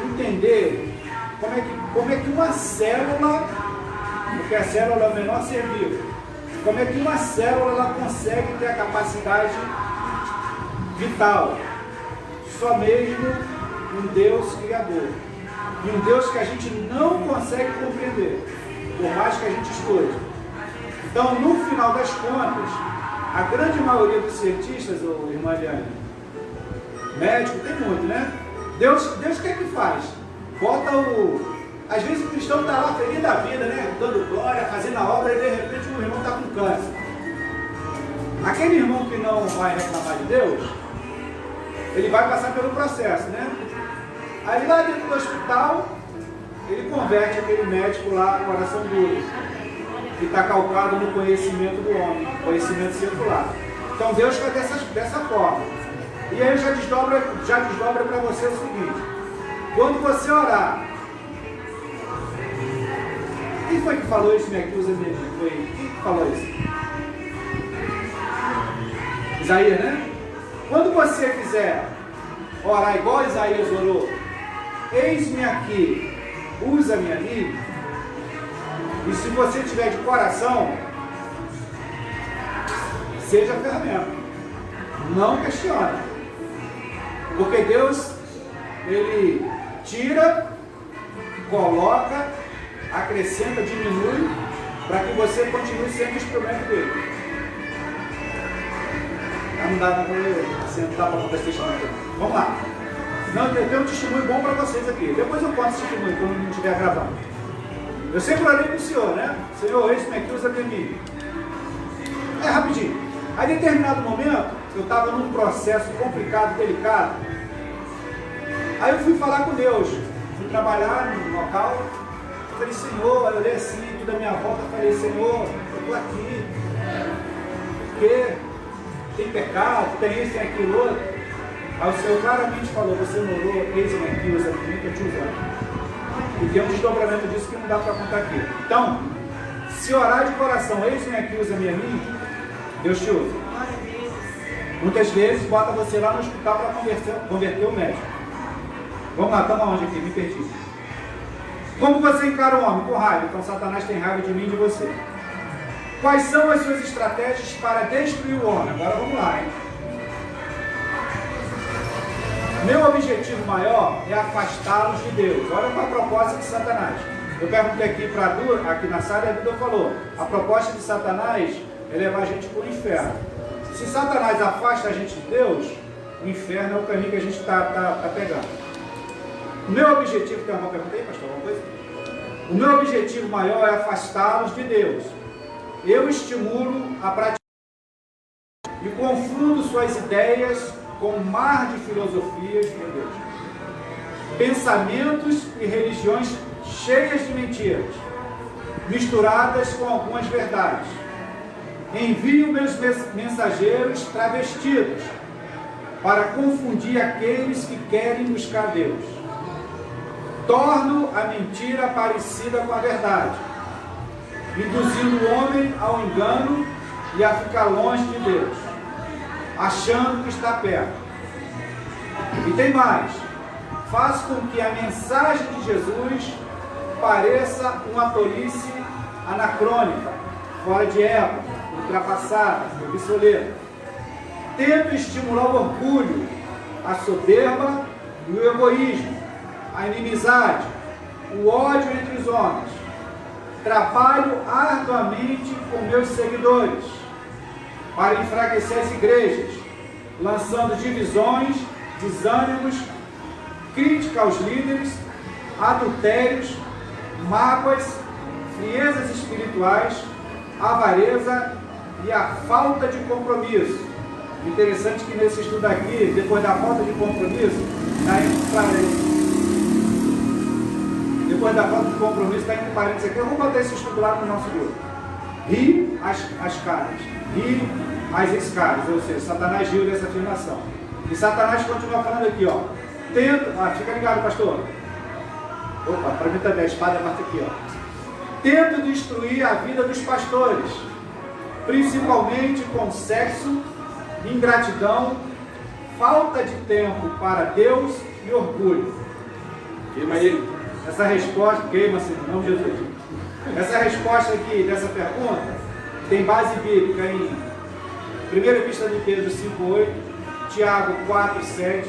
entender como é que uma célula, porque a célula é o menor ser vivo, como é que uma célula ela consegue ter a capacidade vital. Só mesmo um Deus criador. E um Deus que a gente não consegue compreender, por mais que a gente estude. Então, no final das contas, A grande maioria dos cientistas, irmã Eliane, médico, tem muito, né? Deus o que é que faz? Bota Às vezes o cristão está lá feliz da vida, né? Dando glória, fazendo a obra, e de repente o irmão está com câncer. Aquele irmão que não vai reclamar de Deus, ele vai passar pelo processo, né? Aí lá dentro do hospital, ele converte aquele médico lá no coração duro, que está calcado no conhecimento do homem, conhecimento secular. Então Deus faz dessa forma. E aí eu já desdobra para você o seguinte: quando você orar, quem foi que falou isso, me acusa mesmo? Foi quem que falou isso? Isaías, né? Quando você quiser orar igual Isaías orou, eis-me aqui, usa-me a mim. E se você tiver de coração, seja ferramenta. Não questiona. Porque Deus, Ele tira, coloca, acrescenta, diminui, para que você continue sendo instrumento dele. Não dá para sentar para contar esse testemunho. Vamos lá. Não, eu tenho um testemunho bom para vocês aqui. Depois eu conto esse testemunho quando não estiver gravando. Eu sempre orei para o Senhor, né? Senhor, eis-me aqui, usa-me a mim. É rapidinho. Aí, em determinado momento, eu estava num processo complicado, delicado. Aí eu fui falar com Deus. Fui trabalhar no local. Eu falei, Senhor, eu olhei assim, tudo à minha volta. Eu falei, Senhor, eu estou aqui. Porque tem pecado, tem isso, tem aquilo outro. Aí o Senhor claramente falou, você não orou, eis-me aqui, usa-me a mim, que eu te usando. E tem um desdobramento disso que não dá para contar aqui. Então, se orar de coração, eis-me aqui, usa-me a mim, Deus te usa. Muitas vezes bota você lá no hospital para converter o médico. Vamos lá, estamos aonde aqui? Me perdi. Como você encara o homem? Com raiva. Então Satanás tem raiva de mim e de você. Quais são as suas estratégias para destruir o homem? Agora vamos lá, hein? Meu objetivo maior é afastá-los de Deus. Olha qual a proposta de Satanás. Eu perguntei aqui na sala e a Duda falou: a proposta de Satanás é levar a gente para o inferno. Se Satanás afasta a gente de Deus, o inferno é o caminho que a gente está pegando. O meu objetivo, tem uma pergunta aí, pastor? Alguma coisa? O meu objetivo maior é afastá-los de Deus. Eu estimulo a prática e confundo suas ideias com um mar de filosofias, meu Deus, pensamentos e religiões cheias de mentiras, misturadas com algumas verdades. Envio meus mensageiros travestidos para confundir aqueles que querem buscar Deus. Torno a mentira parecida com a verdade, induzindo o homem ao engano e a ficar longe de Deus, achando que está perto. E tem mais: faço com que a mensagem de Jesus pareça uma tolice anacrônica, fora de época, ultrapassada, obsoleta. Tento estimular o orgulho, a soberba e o egoísmo, a inimizade, o ódio entre os homens. Trabalho arduamente com meus seguidores para enfraquecer as igrejas, lançando divisões, desânimos, crítica aos líderes, adultérios, mágoas, friezas espirituais, avareza e a falta de compromisso. Interessante que nesse estudo aqui, depois da falta de compromisso, está indo para depois da falta de compromisso, está indo parênteses aqui. Eu vou botar esse estudo lá no nosso grupo. Ri as caras, ri as escadas, ou seja, Satanás riu dessa afirmação. E Satanás continua falando aqui, ó. Tenta, fica ligado, pastor. Opa, para mim também a espada parte aqui, ó. Tento destruir a vida dos pastores, principalmente com sexo, ingratidão, falta de tempo para Deus e orgulho. Queima ele. Essa resposta, queima-se, em nome de Jesus. Essa resposta aqui, dessa pergunta, tem base bíblica em 1 Epístola de Pedro 5:8, Tiago 4:7,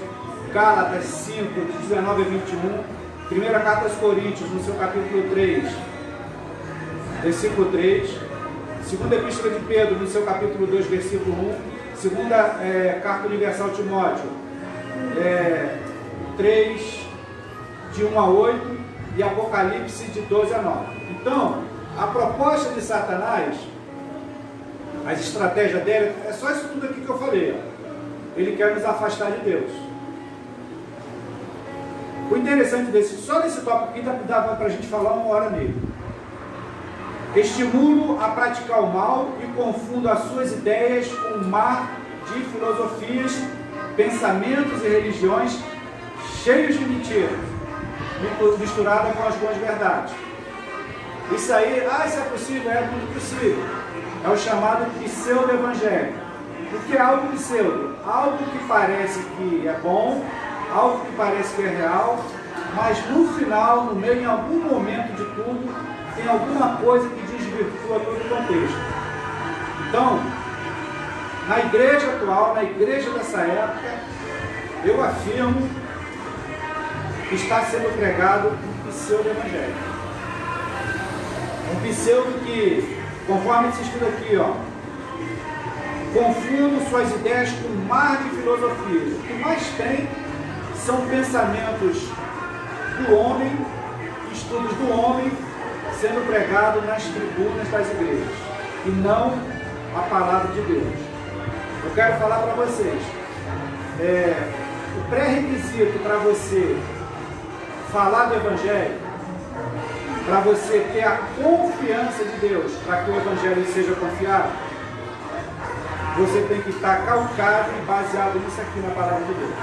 Gálatas 5, 19 a 21, 1 Carta aos Coríntios, no seu capítulo 3, versículo 3, Segunda Epístola de Pedro, no seu capítulo 2, versículo 1. Segunda Carta Universal Timóteo, 3, de 1 a 8. E Apocalipse, de 12 a 9. Então, a proposta de Satanás, as estratégias dele, é só isso tudo aqui que eu falei. Ó. Ele quer nos afastar de Deus. O interessante só desse tópico aqui dava para a gente falar 1 hora nele. Estimulo a praticar o mal e confundo as suas ideias com um mar de filosofias, pensamentos e religiões cheios de mentiras, misturada com as boas verdades. Isso aí, isso é possível? É muito possível. É o chamado pseudo-evangelho. O que é algo pseudo? Algo que parece que é bom, algo que parece que é real, mas no final, no meio, em algum momento de tudo, tem alguma coisa que desvirtua todo o contexto. Então, na igreja atual, na igreja dessa época, eu afirmo que está sendo pregado um pseudo-evangelho. Um pseudo que, conforme se estuda aqui, confundo suas ideias com um mar de filosofias. O que mais tem são pensamentos do homem, estudos do homem, sendo pregado nas tribunas das igrejas, e não a palavra de Deus. Eu quero falar para vocês, o pré-requisito para você falar do Evangelho, para você ter a confiança de Deus, para que o Evangelho seja confiado, você tem que estar calcado e baseado nisso aqui na palavra de Deus.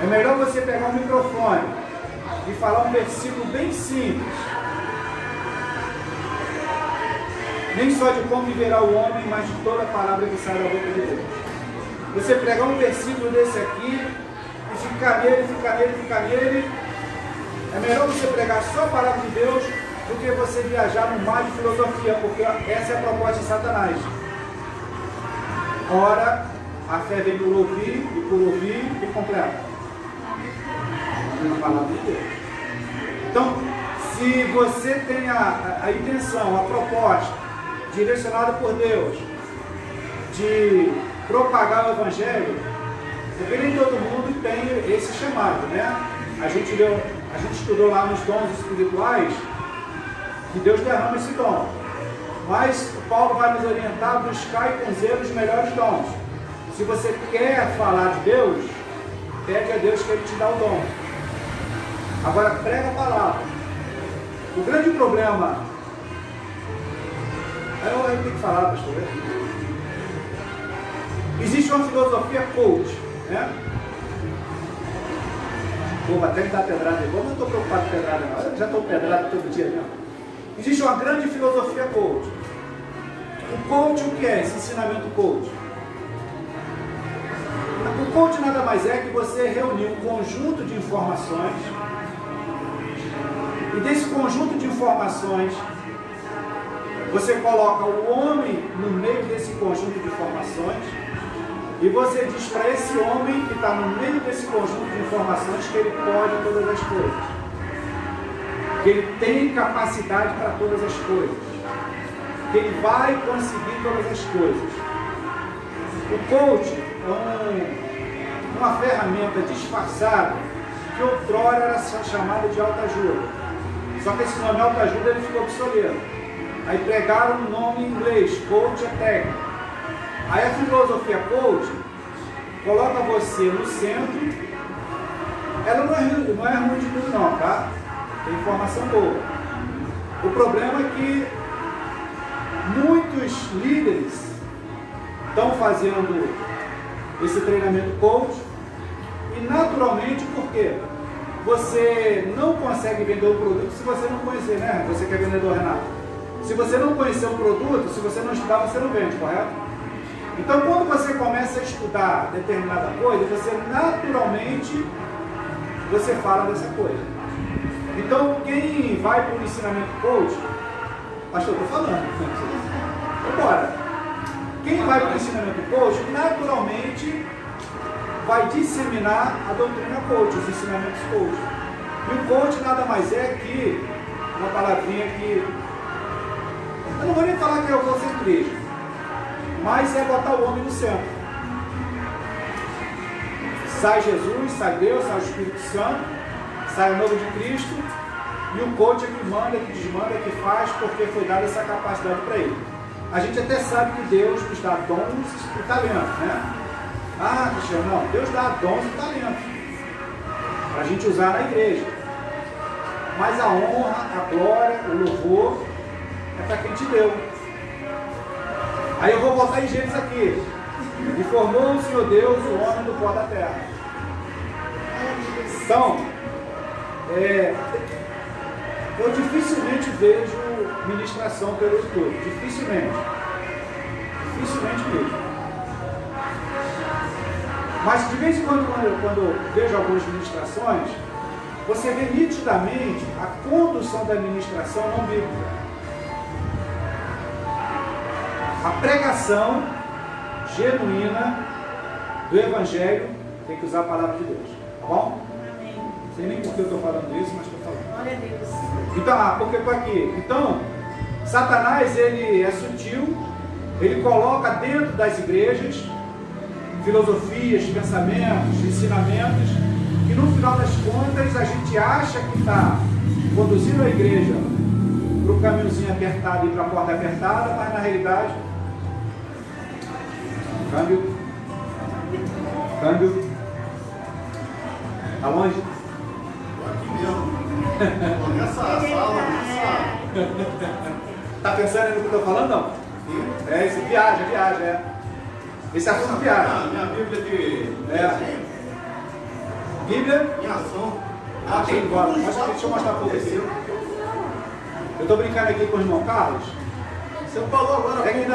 É melhor você pegar um microfone e falar um versículo bem simples. Nem só de como viverá o homem, mas de toda a palavra que sai da boca de Deus. Você pregar um versículo desse aqui e ficar nele. É melhor você pregar só a palavra de Deus do que você viajar no mar de filosofia, porque essa é a proposta de Satanás. Ora, a fé vem por ouvir, e por ouvir, e completa. A palavra de Deus. Então, se você tem a intenção, a proposta, direcionada por Deus, de propagar o Evangelho, porque nem todo mundo tem esse chamado, né? A gente estudou lá nos dons espirituais, que Deus derrama esse dom. Mas o Paulo vai nos orientar a buscar e com zelo os melhores dons. Se você quer falar de Deus, pede a Deus que Ele te dá o dom. Agora prega a palavra. O grande problema... Eu tenho que falar, pastor. Existe uma filosofia coach, né? Vou até me dar pedrada aí. Eu não estou preocupado com pedrada, não. Eu já estou pedrado todo dia mesmo. Existe uma grande filosofia coach. O coach, o que é esse ensinamento coach? O coach nada mais é que você reunir um conjunto de informações, e desse conjunto de informações você coloca o homem no meio desse conjunto de informações e você diz para esse homem que está no meio desse conjunto de informações que ele pode todas as coisas, que ele tem capacidade para todas as coisas, que ele vai conseguir todas as coisas. O coach é uma ferramenta disfarçada que outrora era chamada de autoajuda. Só que esse nome autoajuda ele ficou obsoleto. Aí pegaram o nome em inglês, coach é técnico. Aí a filosofia coach coloca você no centro. Ela não é ruim de tudo não, tá? Tem informação boa. O problema é que muitos líderes estão fazendo esse treinamento coach e naturalmente, por quê? Você não consegue vender o produto se você não conhecer, né? Você que é vendedor, Renato. Se você não conhecer o produto, se você não estudar, você não vende, correto? Então, quando você começa a estudar determinada coisa, você naturalmente fala dessa coisa. Então, quem vai para o ensinamento coach, pastor, estou falando, agora, quem vai para o ensinamento coach, naturalmente vai disseminar a doutrina coach, os ensinamentos coach. E o coach nada mais é que uma palavrinha que Eu não vou nem falar que é o egocentrismo, mas é botar o homem no centro. Sai Jesus, sai Deus, sai o Espírito Santo, sai o noivo de Cristo, e o coach é que manda, que desmanda, que faz, porque foi dada essa capacidade para ele. A gente até sabe que Deus nos dá dons e talentos, né? Ah, Cristiano, não, Deus dá dons e talentos para a gente usar na igreja. Mas a honra, a glória, o louvor é para quem te deu. Aí eu vou voltar em Gênesis aqui. E formou o Senhor Deus o homem do pó da terra. Então, eu dificilmente vejo ministração pelo YouTube. Dificilmente. Dificilmente mesmo. Mas de vez em quando eu vejo algumas ministrações, você vê nitidamente a condução da ministração não bíblica. A pregação genuína do Evangelho tem que usar a palavra de Deus. Tá bom? Amém. Não sei nem por que eu estou falando isso, mas estou falando. Glória a Deus. Então, porque eu estou aqui. Então, Satanás, ele é sutil, ele coloca dentro das igrejas filosofias, pensamentos, ensinamentos, que no final das contas a gente acha que está conduzindo a igreja para o caminhozinho apertado e para a porta apertada, mas na realidade, câmbio, está longe? Aqui mesmo. Tô nessa sala, Está pensando no que eu estou falando, não? Sim. Isso viaja, Esse assunto viaja. Minha Bíblia de É. Bíblia em ação. tem igual. Deixa eu mostrar para você. Eu estou brincando aqui com o irmão Carlos. Você falou agora. É que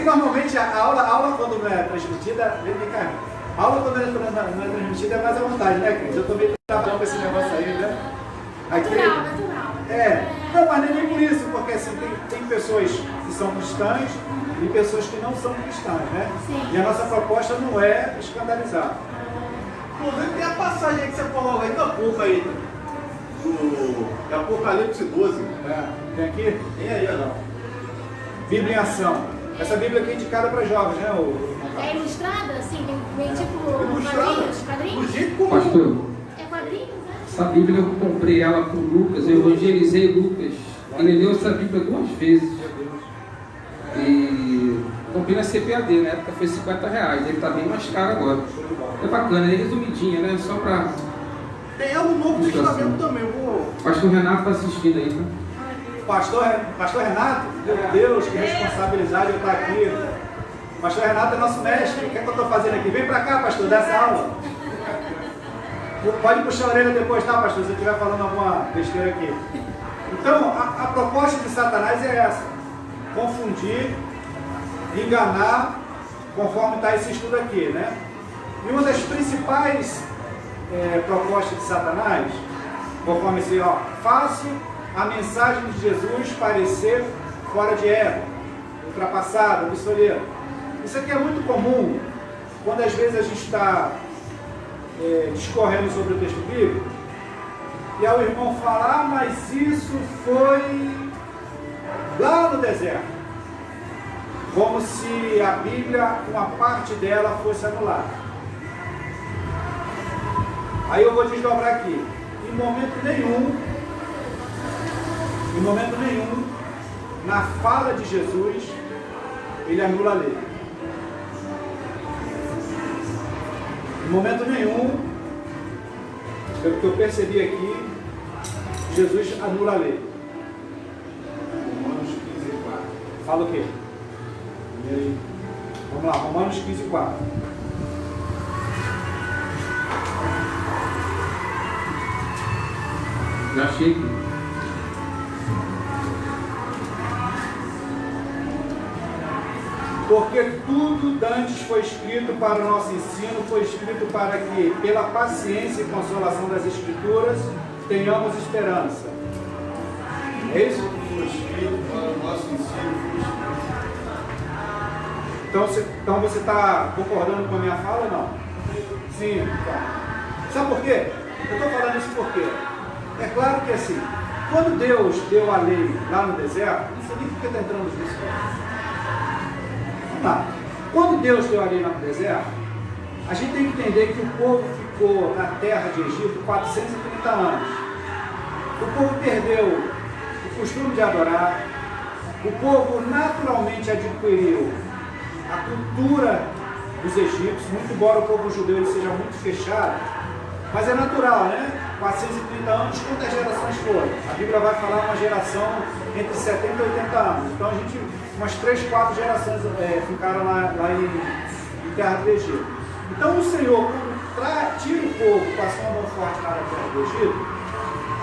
normalmente a aula quando não é transmitida, vem cá. A aula quando não é transmitida é mais à vontade, né, Cris? Eu estou meio travando com esse negócio aí, né? Natural. Não, mas nem por isso, porque assim, tem pessoas que são cristãs e pessoas que não são cristãs, né? Sim. E a nossa proposta não é escandalizar. Inclusive tem a passagem aí que você falou aí da boca aí. Do Apocalipse 12. Tem aqui? Tem aí, não. Bíblia em ação. Essa Bíblia aqui é indicada para jovens, né? É ilustrada, assim, tem tipo Ilustrada. Do quadrinhos? jeito como. Pastor, É quadrinhos, né? essa Bíblia eu comprei ela com Lucas, eu evangelizei Lucas. Ele leu essa Bíblia 2 vezes. E comprei na CPAD, na época foi R$50, ele está bem mais caro agora. É bacana, é resumidinha, né? Só para. Tem algo novo Testamento também. Pastor Renato está assistindo aí, tá? Pastor Renato, meu Deus, que responsabilidade eu estar aqui. Pastor Renato é nosso mestre. O que é que eu estou fazendo aqui? Vem para cá, pastor, dá essa aula. Pode puxar a orelha depois, tá, pastor? Se eu estiver falando alguma besteira aqui. Então, a proposta de Satanás é essa: confundir, enganar, conforme está esse estudo aqui, né? E uma das principais propostas de Satanás, conforme esse, faça a mensagem de Jesus parecer fora de época, ultrapassada, obsoleta. Isso aqui é muito comum quando às vezes a gente está discorrendo sobre o texto bíblico e aí o irmão fala, mas isso foi lá no deserto, como se a Bíblia, uma parte dela fosse anulada. Aí eu vou desdobrar aqui. Em momento nenhum, na fala de Jesus, ele anula a lei. Em momento nenhum, pelo que eu percebi aqui, Jesus anula a lei. Romanos 15:4. Fala o quê? E aí? Vamos lá, Romanos 15:4. Já achei aqui. Porque tudo dantes foi escrito para o nosso ensino, foi escrito para que, pela paciência e consolação das Escrituras, tenhamos esperança. É isso? Foi escrito para o nosso ensino. Então você está concordando com a minha fala ou não? Sim. Tá. Sabe por quê? Eu estou falando isso porque é claro que assim, Quando Deus deu a lei lá no deserto, não sei nem porque está entrando nisso. Vamos lá. Quando Deus deu a lei lá no deserto, a gente tem que entender que o povo ficou na terra de Egito 430 anos. O povo perdeu o costume de adorar, o povo naturalmente adquiriu a cultura dos egípcios, muito embora o povo judeu ele seja muito fechado, mas é natural, né? 430 anos, quantas gerações foram? A Bíblia vai falar uma geração entre 70 e 80 anos. Então a gente, umas 3, 4 gerações ficaram lá em terra do Egito. Então o Senhor, quando tira o povo, passou uma mão forte lá na terra do Egito,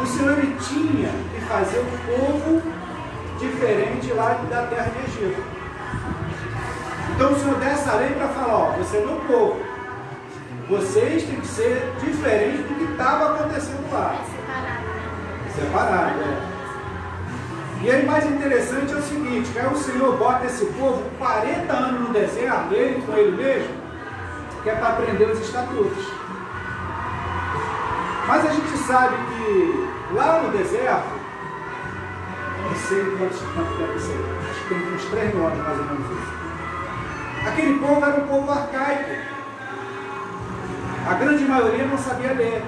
o Senhor ele tinha que fazer o povo diferente lá da terra de Egito. Então o Senhor dá essa lei para falar, ó, você é meu povo, vocês têm que ser diferentes do que estava acontecendo lá. Separado, E aí mais interessante é o seguinte, que aí o Senhor bota esse povo 40 anos no deserto, ele com ele mesmo, que é para aprender os estatutos. Mas a gente sabe que lá no deserto, não sei quanto tempo isso aí, acho que tem uns 3 mil anos mais ou menos isso. Aquele povo era um povo arcaico. A grande maioria não sabia ler.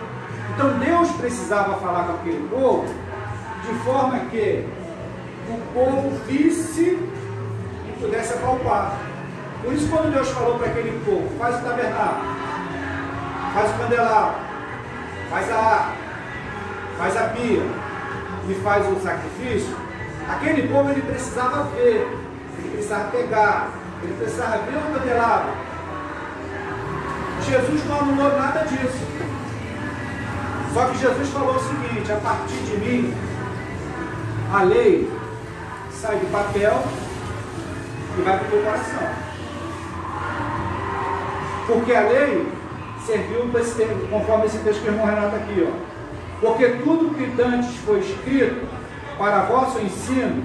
Então Deus precisava falar com aquele povo de forma que o povo visse e pudesse apalpar. Por isso quando Deus falou para aquele povo, faz o tabernáculo, faz o candelabro, faz a arca, faz a pia e faz o sacrifício, aquele povo ele precisava ver, ele precisava pegar, ele precisava ver o candelabro. Jesus não anulou nada disso. Só que Jesus falou o seguinte, a partir de mim, a lei sai do papel e vai para o teu coração. Porque a lei serviu para esse tempo, conforme esse texto que o irmão Renato aqui, ó. Porque tudo que dantes foi escrito para vosso ensino,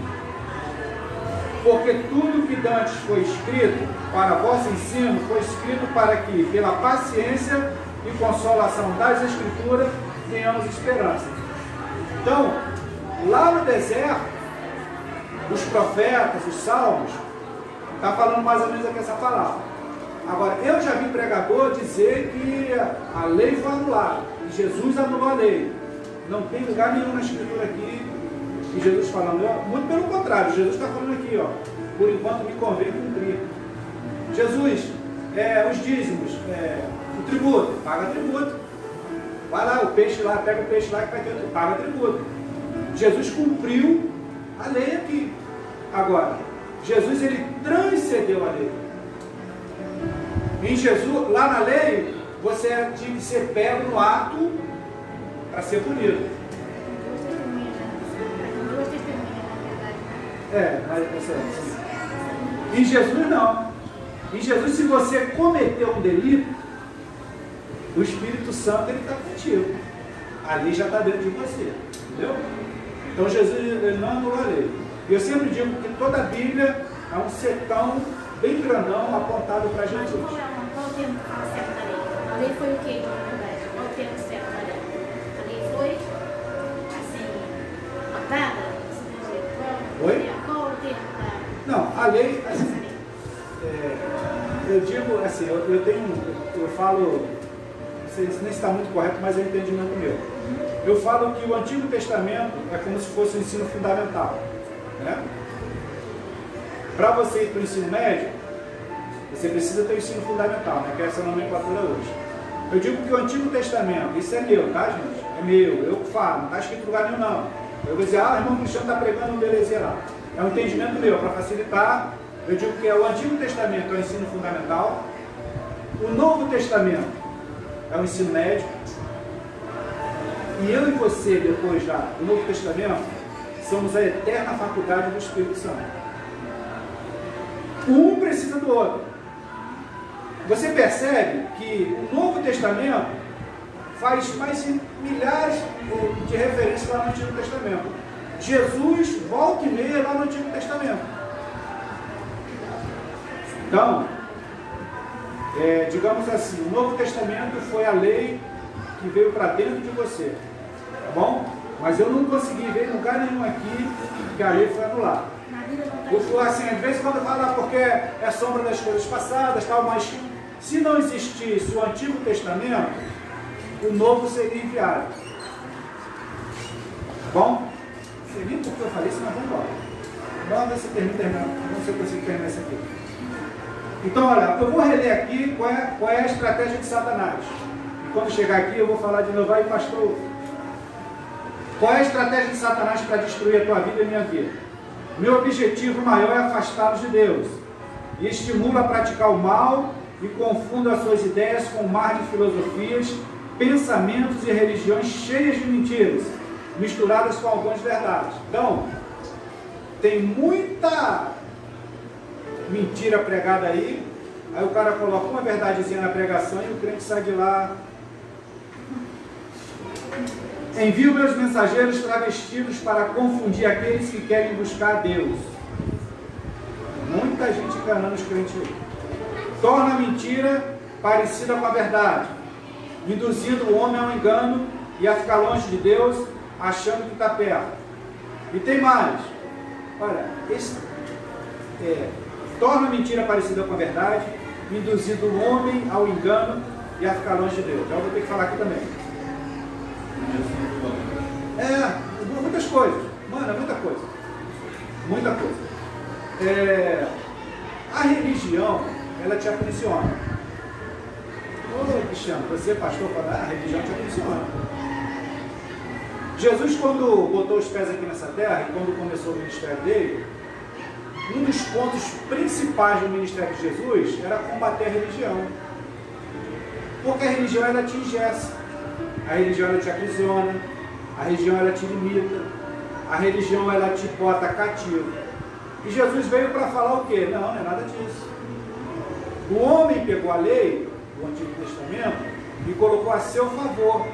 porque tudo que dantes foi escrito para vosso ensino, foi escrito para que, pela paciência e consolação das Escrituras, tenhamos esperança. Então, lá no deserto, os profetas, os salmos, está falando mais ou menos aqui essa palavra. Agora, eu já vi pregador dizer que a lei foi anulada, que Jesus anulou a lei. Não tem lugar nenhum na Escritura aqui que Jesus falando, muito pelo contrário, Jesus está falando aqui, ó, por enquanto me convém cumprir. Jesus, os dízimos, o tributo, paga tributo. Vai lá, o peixe lá, pega o peixe lá que vai ter, paga tributo. Jesus cumpriu a lei aqui. Agora, Jesus ele transcendeu a lei. Em Jesus, lá na lei, você tinha que ser pego no ato para ser punido. Em Jesus não. Em Jesus, se você cometeu um delito, o Espírito Santo está contigo. A lei já está dentro de você. Entendeu? Então Jesus ele não anulou a lei. E eu sempre digo que toda a Bíblia é um setão bem grandão apontado para Jesus. Qual o termo que fala certo da lei? A lei foi o quê, na verdade? Qual o termo certo da lei? A lei foi, assim, matada? Oi? Qual o termo da... Não, a lei, assim, eu digo assim, eu falo, não sei se nem está muito correto, mas é o entendimento meu. Eu falo que o Antigo Testamento é como se fosse o ensino fundamental, né? Para você ir para o ensino médio, você precisa ter o ensino fundamental, né? Que é essa nomenclatura hoje. Eu digo que o Antigo Testamento, isso é meu, tá, gente? É meu, eu falo, não está escrito em lugar nenhum, não. Eu vou dizer, o irmão Cristiano está pregando um belezinha lá. É um entendimento meu, para facilitar. Eu digo que o Antigo Testamento é o ensino fundamental, o Novo Testamento é o ensino médio, e eu e você, depois já do Novo Testamento, somos a eterna faculdade do Espírito Santo. Um precisa do outro. Você percebe que o Novo Testamento faz mais de milhares de referências lá no Antigo Testamento. Jesus volta e meia lá no Antigo Testamento. Então, digamos assim, o Novo Testamento foi a lei que veio para dentro de você, tá bom? Mas eu não consegui ver em lugar nenhum aqui que a lei foi anulada. Assim, às vezes quando fala porque é sombra das coisas passadas, tal, mas se não existisse o Antigo Testamento, o Novo seria enviado. Tá bom? Não sei nem porque eu falei isso, mas vamos embora. Vamos ver se termina. Não sei se eu consigo terminar isso aqui. Então, olha, eu vou reler aqui qual é a estratégia de Satanás. E quando chegar aqui, eu vou falar de novo. Aí, pastor, qual é a estratégia de Satanás para destruir a tua vida e a minha vida? Meu objetivo maior é afastá-los de Deus. E estimula a praticar o mal e confunda as suas ideias com um mar de filosofias, pensamentos e religiões cheias de mentiras, misturadas com algumas verdades. Então, tem muita mentira pregada aí o cara coloca uma verdadezinha na pregação e o crente sai de lá. Envio meus mensageiros travestidos para confundir aqueles que querem buscar a Deus. Muita gente enganando os crentes aí. Torna a mentira parecida com a verdade, induzindo o homem ao engano e a ficar longe de Deus, achando que está perto. E tem mais. Olha, torna a mentira parecida com a verdade, induzindo o homem ao engano e a ficar longe de Deus. Eu vou ter que falar aqui também. Muitas coisas. Mano, muita coisa. Muita coisa. A religião, ela te aprisiona. Ô, Cristiano, você, pastor, fala, a religião te aprisiona. Jesus, quando botou os pés aqui nessa terra, e quando começou o ministério dele, um dos pontos principais do ministério de Jesus era combater a religião. Porque a religião, ela te engessa. A religião, ela te aprisiona. A religião, ela te limita. A religião, ela te bota cativo. E Jesus veio para falar o quê? Não é nada disso. O homem pegou a lei do Antigo Testamento e colocou a seu favor,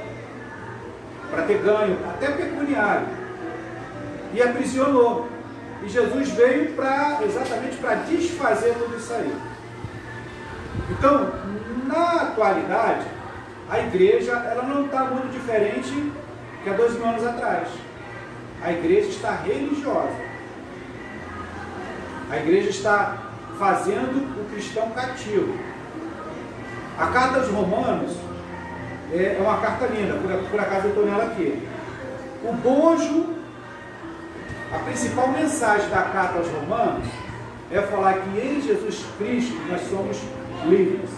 para ter ganho, até pecuniário, e aprisionou. E Jesus veio exatamente para desfazer tudo isso aí. Então, na atualidade, a igreja ela não está muito diferente que há 2000 anos atrás. A igreja está religiosa. A igreja está fazendo o cristão cativo. A carta aos Romanos é uma carta linda, por acaso eu estou nela aqui. O bojo, a principal mensagem da carta aos Romanos é falar que em Jesus Cristo nós somos livres.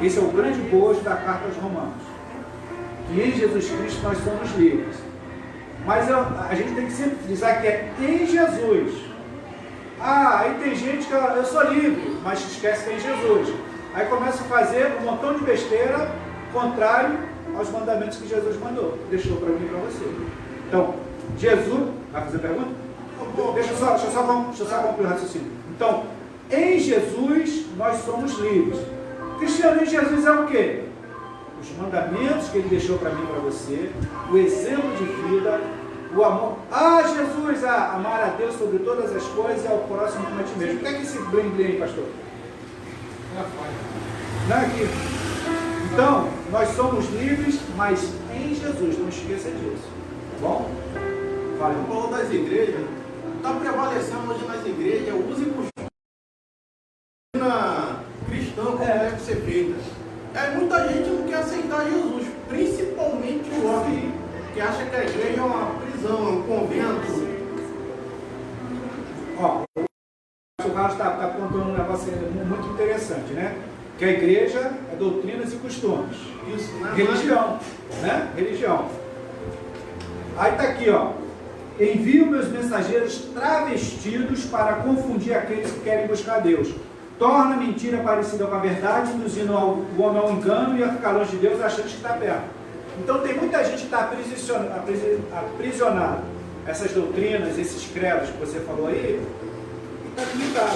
Esse é o grande bojo da carta aos Romanos. Que em Jesus Cristo nós somos livres. Mas a gente tem que sempre frisar que é em Jesus. Aí tem gente que eu sou livre, mas esquece que é em Jesus. Aí começa a fazer um montão de besteira contrário aos mandamentos que Jesus mandou. Deixou para mim e para você. Então, Jesus... Vai fazer pergunta? Deixa eu só concluir o raciocínio. Então, em Jesus nós somos livres. Cristiano em Jesus é o quê? Os mandamentos que ele deixou para mim e para você, o exemplo de vida, o amor. Jesus, amar a Deus sobre todas as coisas e ao próximo como a ti mesmo. O que é que esse bling aí, pastor? Não é aqui. Então, nós somos livres, mas em Jesus, não esqueça disso. Tá bom? Fala. O valor das igrejas está prevalecendo hoje nas igrejas, o uso e costume cristã como deve ser feita. Muita gente não quer aceitar Jesus, principalmente o homem, que acha que a igreja é uma prisão, é um convento. O Carlos está contando um negócio muito interessante, né? Que a igreja é doutrinas e costumes. Isso, né? Religião, né? Religião. Aí está aqui, envio meus mensageiros travestidos para confundir aqueles que querem buscar Deus. Torna a mentira parecida com a verdade, induzindo o homem ao engano e a ficar longe de Deus, achando que está perto. Então tem muita gente que está aprisionada. Essas doutrinas, esses credos que você falou aí, está limitado.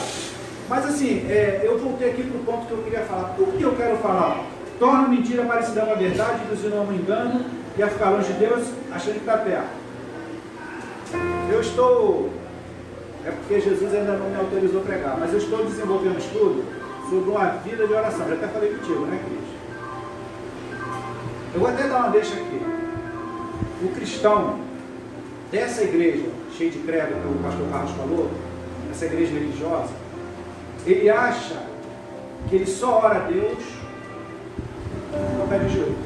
Mas assim, eu voltei aqui para o ponto que eu queria falar. Por que eu quero falar? Torna a mentira parecida com a verdade, induzindo o homem ao engano e a ficar longe de Deus, achando que está perto. Eu estou... É porque Jesus ainda não me autorizou a pregar, mas eu estou desenvolvendo um estudo sobre uma vida de oração. Já até falei contigo, né, Cris? Eu vou até dar uma deixa aqui. o cristão dessa igreja, cheia de credo, que o pastor Carlos falou, essa igreja religiosa, ele acha que ele só ora a Deus no pé de joelho.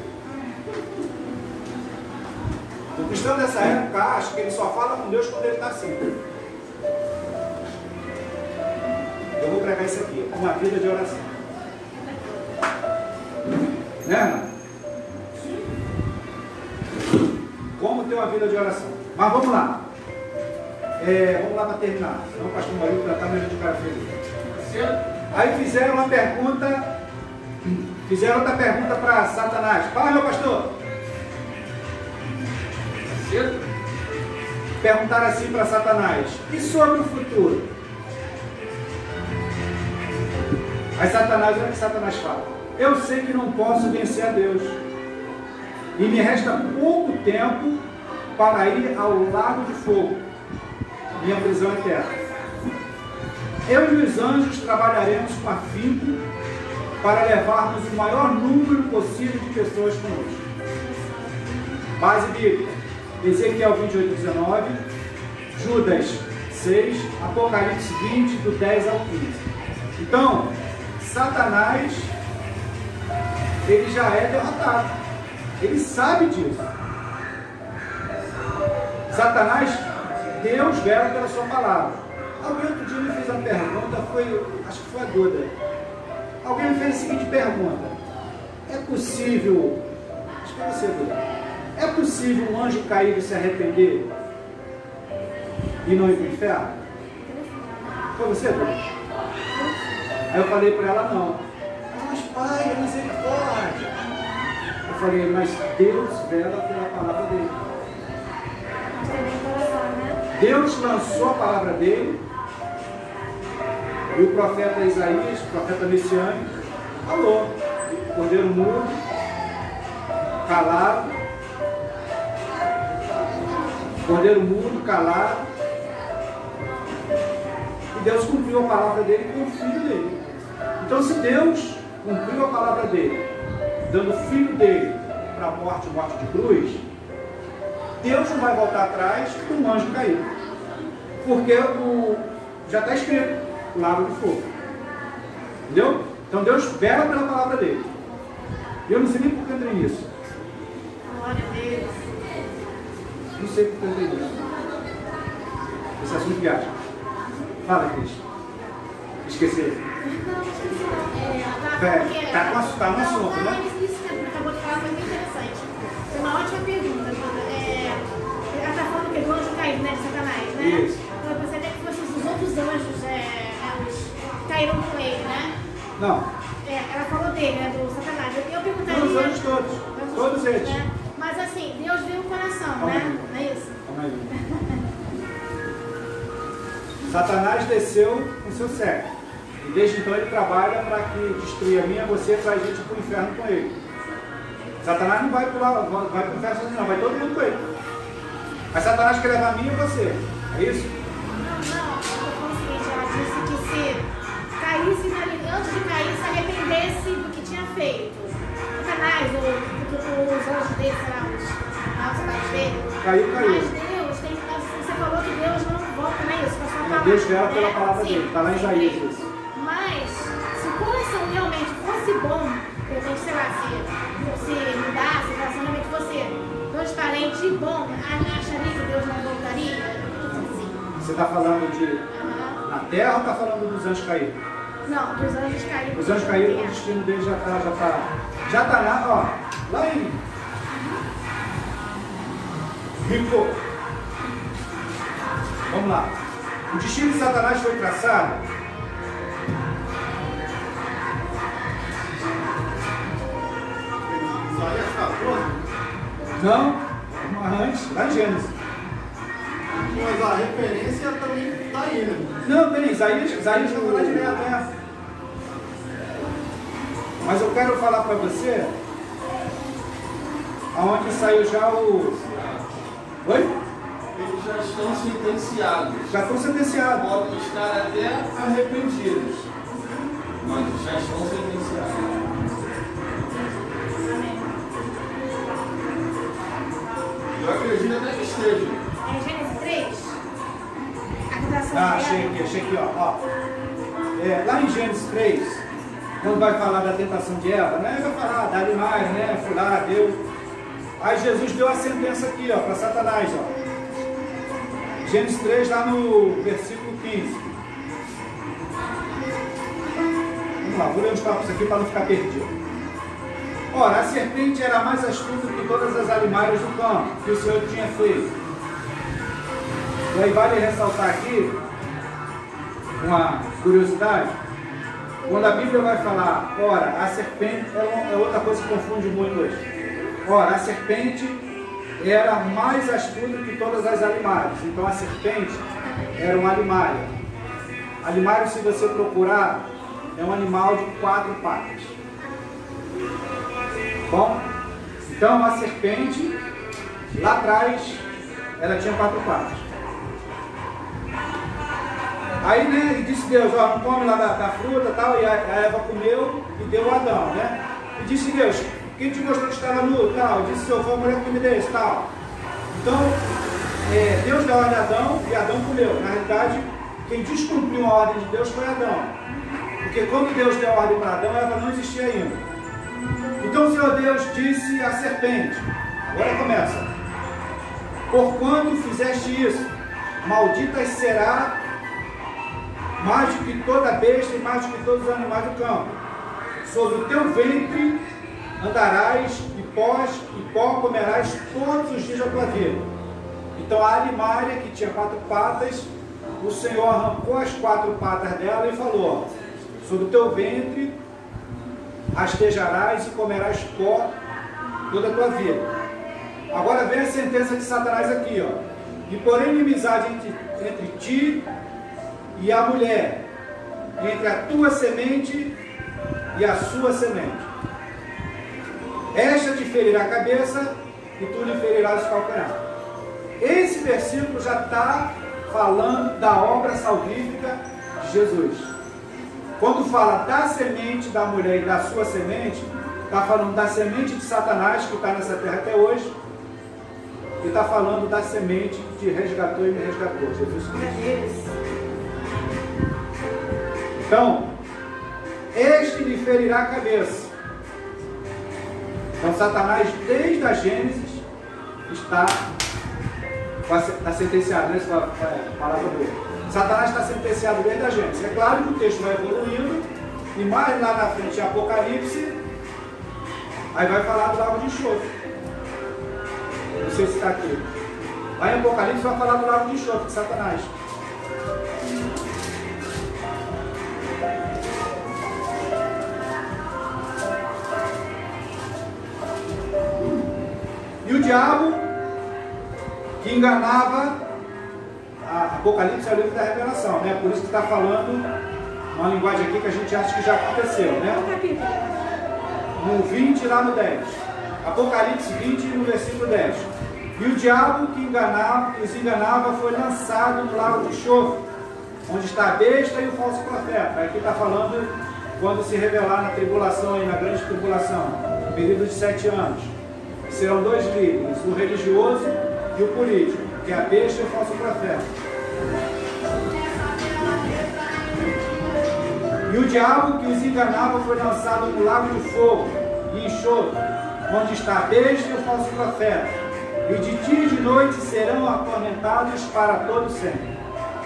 O cristão dessa época acha que ele só fala com Deus quando ele está assim. Eu vou pregar isso aqui, uma vida de oração. Né, Ana? Como ter uma vida de oração? Mas vamos lá. Vamos lá para terminar. Senão o pastor Maurício já está me de cara feliz. Aí fizeram outra pergunta para Satanás. Fala, meu pastor. Perguntaram assim para Satanás: e sobre o futuro? Aí Satanás, olha o que Satanás fala: eu sei que não posso vencer a Deus, e me resta pouco tempo para ir ao lago de fogo, minha prisão eterna. Eu e os anjos trabalharemos com afinco para levarmos o maior número possível de pessoas conosco. Base bíblica: Ezequiel 28, 19, Judas 6, Apocalipse 20, do 10 ao 15. Então, Satanás, ele já é derrotado. Ele sabe disso. Satanás, Deus vela pela sua palavra. Alguém outro dia me fez uma pergunta, acho que foi a Duda. Alguém me fez a seguinte pergunta: é possível, acho que é você, Duda, é possível um anjo caído se arrepender e não ir para o inferno? Foi você, Duda? Aí eu falei para ela: não. Mas pai, é misericórdia. Eu falei: mas Deus vela pela palavra dele. Deus lançou a palavra dele, e o profeta Isaías, o profeta messiânico, falou: cordeiro mudo, calado, cordeiro mudo, calado. E Deus cumpriu a palavra dele com o filho dele. Então, se Deus cumpriu a palavra dele, dando o filho dele para a morte de cruz, Deus não vai voltar atrás com um anjo caído. Porque já está escrito: lago de fogo. Entendeu? Então Deus vela pela palavra dele. Eu não sei nem por que entrei nisso. Glória a Deus. Não sei por que entrei nisso. Esse assunto viaja. Fala, Cris. Esqueci. Não, esqueci não. Tá no assunto, né? Isso que acabou de falar foi bem interessante. Foi uma ótima pergunta. Ela está falando que do anjo caído, né? De Satanás, né? Isso. Eu pensei até que fossem os outros anjos, os caíram com ele, né? Não. Ela falou dele, né? Do Satanás. Eu perguntaria. Os anjos todos. Todos eles. Né? Mas assim, Deus viu o coração, né? Não é isso? Calma aí. Satanás desceu com seu século. E desde então ele trabalha para que destruir a mim e a você, para a gente ir para o inferno com ele. Satanás não vai para o inferno sozinho, não, vai todo mundo com ele. Mas Satanás quer levar a mim e você. É isso? Não. Ela falou o seguinte: ela disse que se caísse, antes de cair, se arrependesse do que tinha feito. Satanás, ou os anjos dele, sei lá, os anjos dele. Caiu. Mas Deus, você falou que Deus não volta, não é isso? Com a sua palavra. Deus vela pela né? palavra Sim, dele. Está lá em sim, Isaías sim. isso. Mas, se o coração realmente fosse bom, de repente, sei lá, se mudasse, o coração realmente fosse transparente e bom, acharia que Deus não voltaria? Assim. Você está falando de na terra ou está falando dos anjos caídos? Não, dos anjos caídos. Os anjos caídos, o destino deles já está lá, ó, lá em Rico. Vamos lá. O destino de Satanás foi traçado Isaías 14, não, antes, lá em Gênesis. mas a referência também está aí, né? Não, tem, Isaías vai falar direto, né? Mas eu quero falar para você aonde saiu já o... Oi? Eles já estão sentenciados. Já estão sentenciados. Podem estar até arrependidos, mas já estão sentenciados. Eu acredito até que esteja. É Gênesis 3? A tentação Ah, de Eva. achei aqui, ó. Lá em Gênesis 3, quando vai falar da tentação de Eva, né? Vai falar, dá demais, né? Foi lá, deu. Aí Jesus deu a sentença aqui, ó, para Satanás, ó. Gênesis 3, lá no versículo 15. Vamos lá, vou ler os tópicos aqui para não ficar perdido. Ora, a serpente era mais astuta que todas as animais do campo que o Senhor tinha feito. E aí vale ressaltar aqui uma curiosidade. Quando a Bíblia vai falar, ora, a serpente, é outra coisa que confunde muito hoje. Ora, a serpente era mais astuta que todas as animais. Então a serpente era um animário. Animário, se você procurar, é um animal de 4 patas. Bom, então a serpente, lá atrás, ela tinha 4 patas. Aí, né, e disse Deus, ó, não come lá da fruta e tal, e a Eva comeu e deu a Adão, né? E disse Deus, quem te mostrou que estava nu, tal? Disse, se eu for a mulher que me desse, tal. Então, Deus deu a ordem a Adão e Adão comeu. Na realidade, quem descumpriu a ordem de Deus foi Adão. Porque quando Deus deu a ordem para Adão, Eva não existia ainda. Então o Senhor Deus disse à serpente, agora começa, porquanto fizeste isso, maldita será mais do que toda besta e mais do que todos os animais do campo. Sobre o teu ventre andarás e pó comerás todos os dias da tua vida. Então a animária que tinha 4 patas, o Senhor arrancou as 4 patas dela e falou, sobre o teu ventre rastejarás e comerás pó toda a tua vida. Agora vem a sentença de Satanás aqui, ó. E porém inimizade entre ti e a mulher, entre a tua semente e a sua semente. Esta te ferirá a cabeça e tu lhe ferirás o calcanhar. Esse versículo já está falando da obra salvífica de Jesus. Quando fala da semente da mulher e da sua semente, está falando da semente de Satanás, que está nessa terra até hoje, e está falando da semente que resgatou e me resgatou, Jesus Cristo. Então, este lhe ferirá a cabeça. Então, Satanás, desde a Gênesis, está sentenciado, né? Essa palavra boa. Satanás está sentenciado desde a Gênesis. É claro que o texto vai evoluindo, e mais lá na frente, em Apocalipse, aí vai falar do lago de enxofre. Não sei se está aqui. Lá em Apocalipse vai falar do lago de enxofre, de Satanás. E o diabo que enganava. Apocalipse é o livro da revelação, né? Por isso que está falando uma linguagem aqui que a gente acha que já aconteceu, né? No 20 e lá no 10. Apocalipse 20 no versículo 10. E o diabo que os enganava foi lançado no lago de enxofre, onde está a besta e o falso profeta. Aqui está falando quando se revelar na tribulação e na grande tribulação, período de 7 anos. Serão 2 líderes, o religioso e o político, que é a besta e o falso profeta. E o diabo que os enganava foi lançado no lago de fogo e enxofre, onde está a besta e o falso profeta. E de dia e de noite serão atormentados para todo sempre.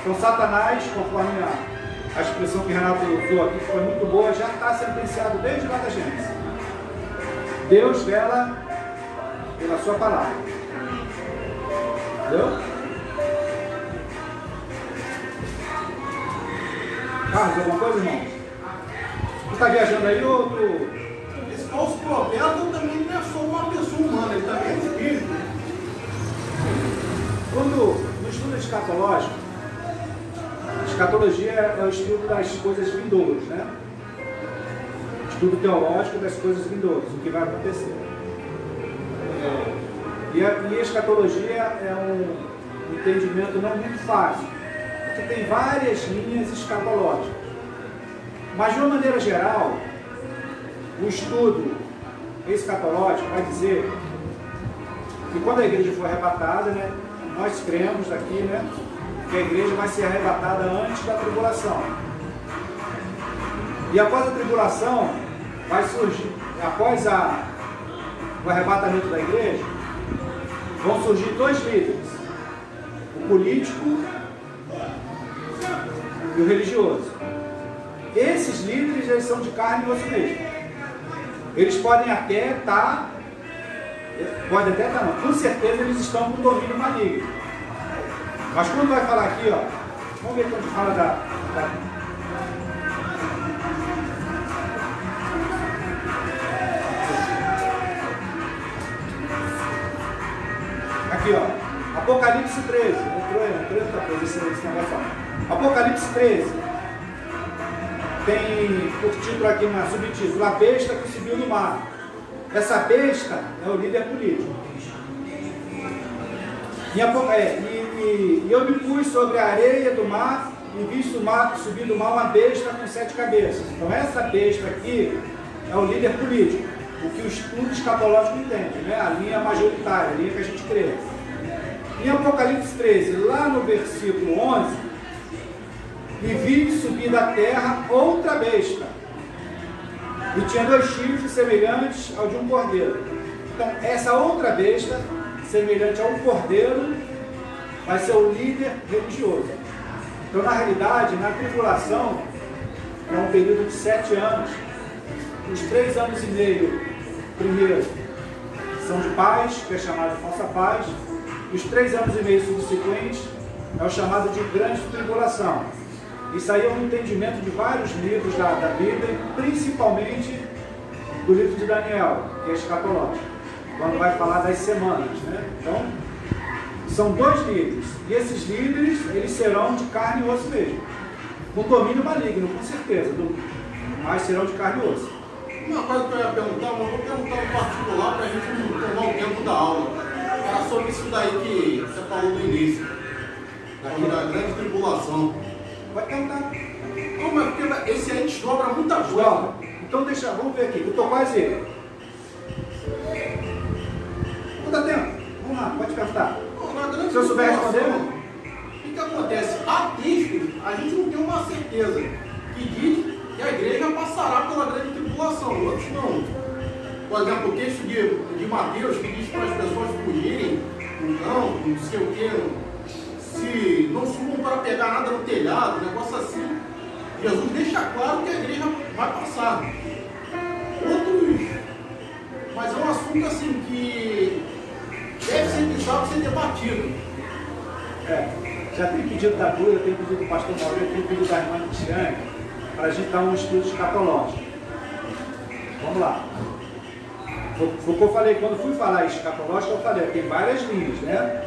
Então Satanás, conforme a expressão que Renato usou aqui, que foi muito boa, já está sentenciado desde lá da Gênesis. Deus vela pela sua palavra. Entendeu? Carlos, alguma coisa, irmão? Você está viajando aí ou tu... Esse falso profeta também não é só uma pessoa humana, ele também é um espírito. Quando no estudo escatológico, escatologia é o estudo das coisas vindouras, né? Estudo teológico das coisas vindouras, o que vai acontecer. E a escatologia é um entendimento não muito fácil, porque tem várias linhas escatológicas. Mas, de uma maneira geral, o estudo escatológico vai dizer que quando a igreja for arrebatada, né, nós cremos aqui, né, que a igreja vai ser arrebatada antes da tribulação. E após a tribulação, vai surgir, após o arrebatamento da igreja, vão surgir dois líderes, o político e o religioso. Esses líderes, eles são de carne e osso mesmo. Eles podem até estar, não, com certeza eles estão com domínio maligno. Mas quando vai falar aqui, ó, vamos ver quando fala aqui, ó, Apocalipse 13, entrou outra coisa esse negócio, ó. Apocalipse 13, tem por título aqui, na subtítulo, a besta que subiu do mar. Essa besta é o líder político. E eu me pus sobre a areia do mar e vi subir do mar uma besta com 7 cabeças. Então essa besta aqui é o líder político, o que o estudo escatológico entende, né? A linha majoritária, a linha que a gente crê. Em Apocalipse 13, lá no versículo 11, e vi subir da terra outra besta, e tinha 2 chifres semelhantes ao de um cordeiro. Então essa outra besta, semelhante a um cordeiro, vai ser o líder religioso. Então, na realidade, na tribulação, é um período de 7 anos. Os 3 anos e meio, primeiro, são de paz, que é chamado de falsa paz. Os 3 anos e meio subsequentes é o chamado de grande tribulação. Isso aí é um entendimento de vários livros da Bíblia, principalmente do livro de Daniel, que é escatológico, quando vai falar das semanas, né? Então, são 2 líderes, e esses líderes, eles serão de carne e osso mesmo, com domínio maligno, com certeza, mas serão de carne e osso. Uma coisa que eu ia perguntar, mas eu vou perguntar no particular para a gente não tomar o tempo da aula. Era sobre isso daí que você falou no início, da grande tribulação. Pode perguntar. Não, mas porque esse aí desdobra muita coisa. Dobra. Então vamos ver aqui, eu estou quase... Não dá tempo, vamos lá, pode perguntar. Se eu souber responder, o que acontece? Há textos, a gente não tem uma certeza, que diz que a igreja passará pela grande tribulação, outros não. Por exemplo, o texto de Mateus, que diz para as pessoas fugirem, não sei o que, se não subam para pegar nada no telhado, um negócio assim. Jesus deixa claro que a igreja vai passar. Outros, mas é um assunto assim que deve ser pensado, ser debatido. Já tem pedido da Dura, tem pedido do pastor Maurício, tem pedido da irmã Cristiane, para a gente dar um estudo escatológico. Vamos lá. Foi o que eu falei, quando fui falar escatológico, eu falei, tem várias linhas, né?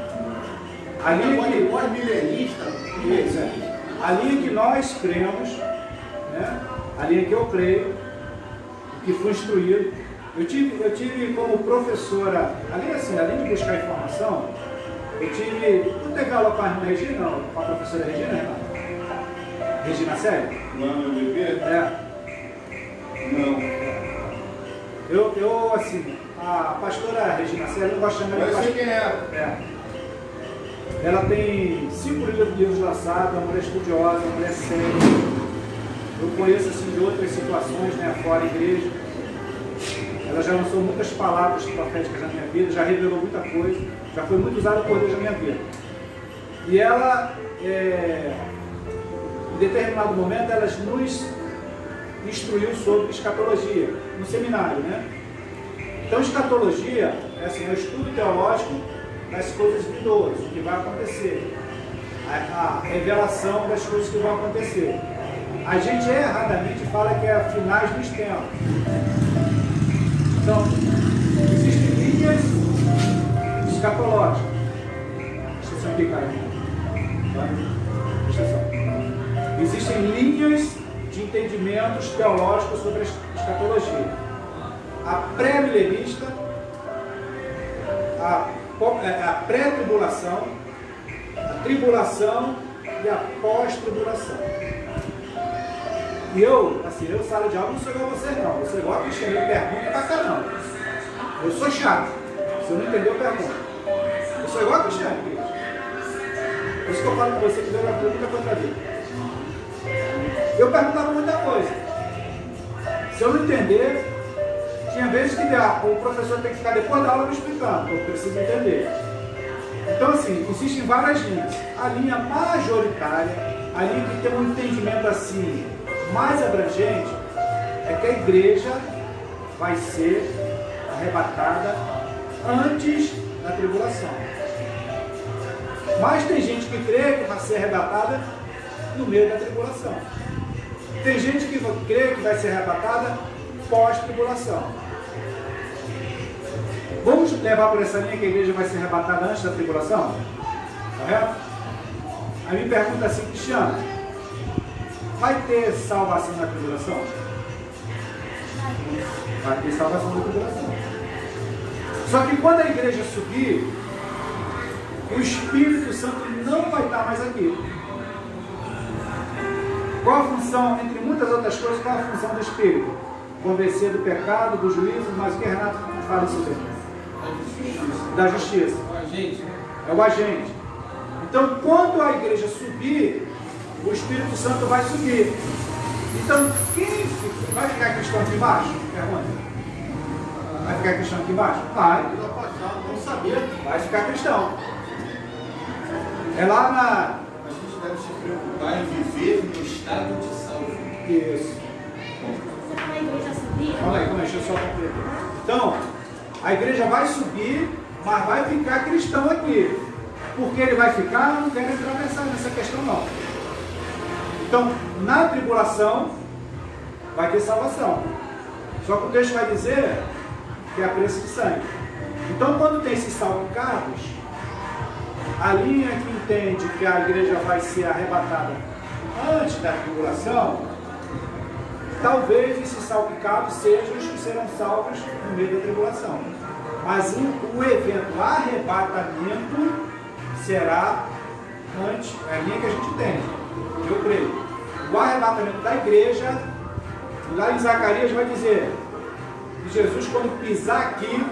A linha a linha que nós cremos, né? A linha que eu creio, que fui instruído. Eu tive como professora, além de buscar informação, eu tive. Não teve aula com a irmã Regina, não? Com a professora Regina, irmã? Regina Sério? Lá no bebê? É. Não. Eu assim, a pastora Regina Sério, eu gosto de chamar ela de Mas sei pastora. quem é. Ela tem 5 livros lançados, uma mulher estudiosa, uma mulher séria. Eu conheço assim de outras situações, né, fora da igreja. Ela já lançou muitas palavras proféticas na minha vida, já revelou muita coisa, já foi muito usada por Deus na minha vida. E ela, em determinado momento, ela nos instruiu sobre escatologia, no seminário, né? Então, escatologia é o estudo teológico das coisas vindouras, o que vai acontecer, a revelação das coisas que vão acontecer. A gente erradamente fala que é finais dos tempos. Então, existem linhas escatológicas. Deixa eu só explicar aqui. Presta atenção. Existem linhas de entendimentos teológicos sobre a escatologia. A pré-milenista, a pré-tribulação, a tribulação e a pós-tribulação. E eu, sala de aula, não sou igual a vocês não. Eu sou igual a Cristiane, eu pergunto pra caramba. Eu sou chato. Se eu não entender, eu pergunto. Eu sou igual a Cristiane, querido. Por isso que eu falo com você que Deus vai nunca foi pra vida. Eu perguntava muita coisa. Se eu não entender, tinha vezes que o professor tem que ficar depois da aula me explicando, eu preciso entender. Então, assim, existem várias linhas. A linha majoritária, a linha que tem um entendimento assim mais abrangente, é que a igreja vai ser arrebatada antes da tribulação. Mas tem gente que crê que vai ser arrebatada no meio da tribulação. Tem gente que crê que vai ser arrebatada pós-tribulação. Vamos levar por essa linha que a igreja vai ser arrebatada antes da tribulação? Correto? Aí me pergunta assim, Cristiano, vai ter salvação na tribulação? Vai ter salvação na tribulação. Só que quando a igreja subir, o Espírito Santo não vai estar mais aqui. Qual a função, entre muitas outras coisas, qual a função do Espírito? Convencer do pecado, do juízo, mas o que Renato fala isso bem? Da justiça. É o agente. Então, quando a igreja subir, o Espírito Santo vai subir. Então, quem vai ficar cristão aqui embaixo? Pergunta. Vai ficar cristão aqui embaixo? Vai. Não sabia. Vai ficar cristão. É lá na... A gente deve se preocupar em viver no estado de salvo. Isso. Você fala a igreja subir? Calma aí, deixa eu só concluir. Então, a igreja vai subir, mas vai ficar cristão aqui. Porque ele vai ficar, eu não quero entrar nessa questão não. Então, na tribulação, vai ter salvação. Só que o texto vai dizer que é a preço de sangue. Então, quando tem esses salpicados, a linha que entende que a igreja vai ser arrebatada antes da tribulação, talvez esses salpicados sejam os que serão salvos no meio da tribulação. Mas o evento arrebatamento será antes, é a linha que a gente tem, eu creio. O arrebatamento da igreja, lá em Zacarias vai dizer que Jesus, quando pisar aqui,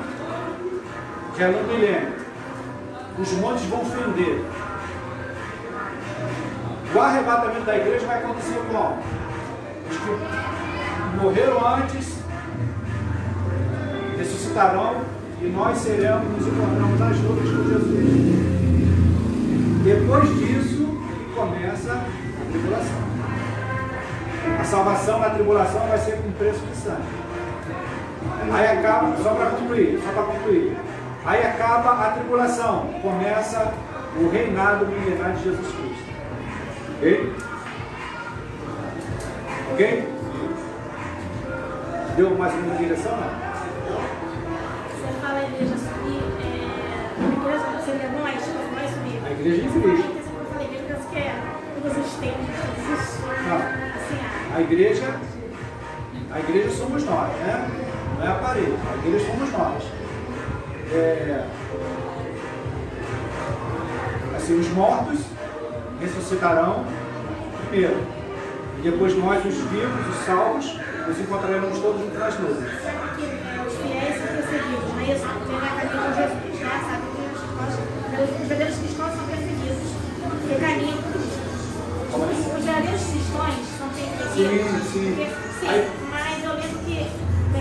já é no milênio, os montes vão fender. O arrebatamento da igreja vai acontecer como? Os que morreram antes ressuscitarão e nós nos encontramos nas nuvens com Jesus. Depois disso que começa a tribulação. A salvação na tribulação vai ser com preço de sangue. Aí acaba, só para concluir. Aí acaba a tribulação, começa o reinado milenar de Jesus Cristo. Ok? Ok? Deu mais uma direção, não? Você fala a igreja subir, a igreja seria nós, que vai subir. A igreja de Você Cristo. fala que eu falei, a igreja pensa que é todos os tempos, todos os... Não. Assim, A igreja somos nós, né? Não é a parede, a igreja somos nós. Assim, os mortos ressuscitarão primeiro. E depois nós, os vivos, os salvos, nos encontraremos todos juntos nas nuvens. sabe que os fiéis são perseguidos, não é isso? Quem vai caminhar com Jesus, né? Sabe que os verdadeiros cristãos são perseguidos, porque caminham com Cristo. Como é isso? Os verdadeiros cristãos são perseguidos. Sim. Sim, Aí- mas eu lembro que,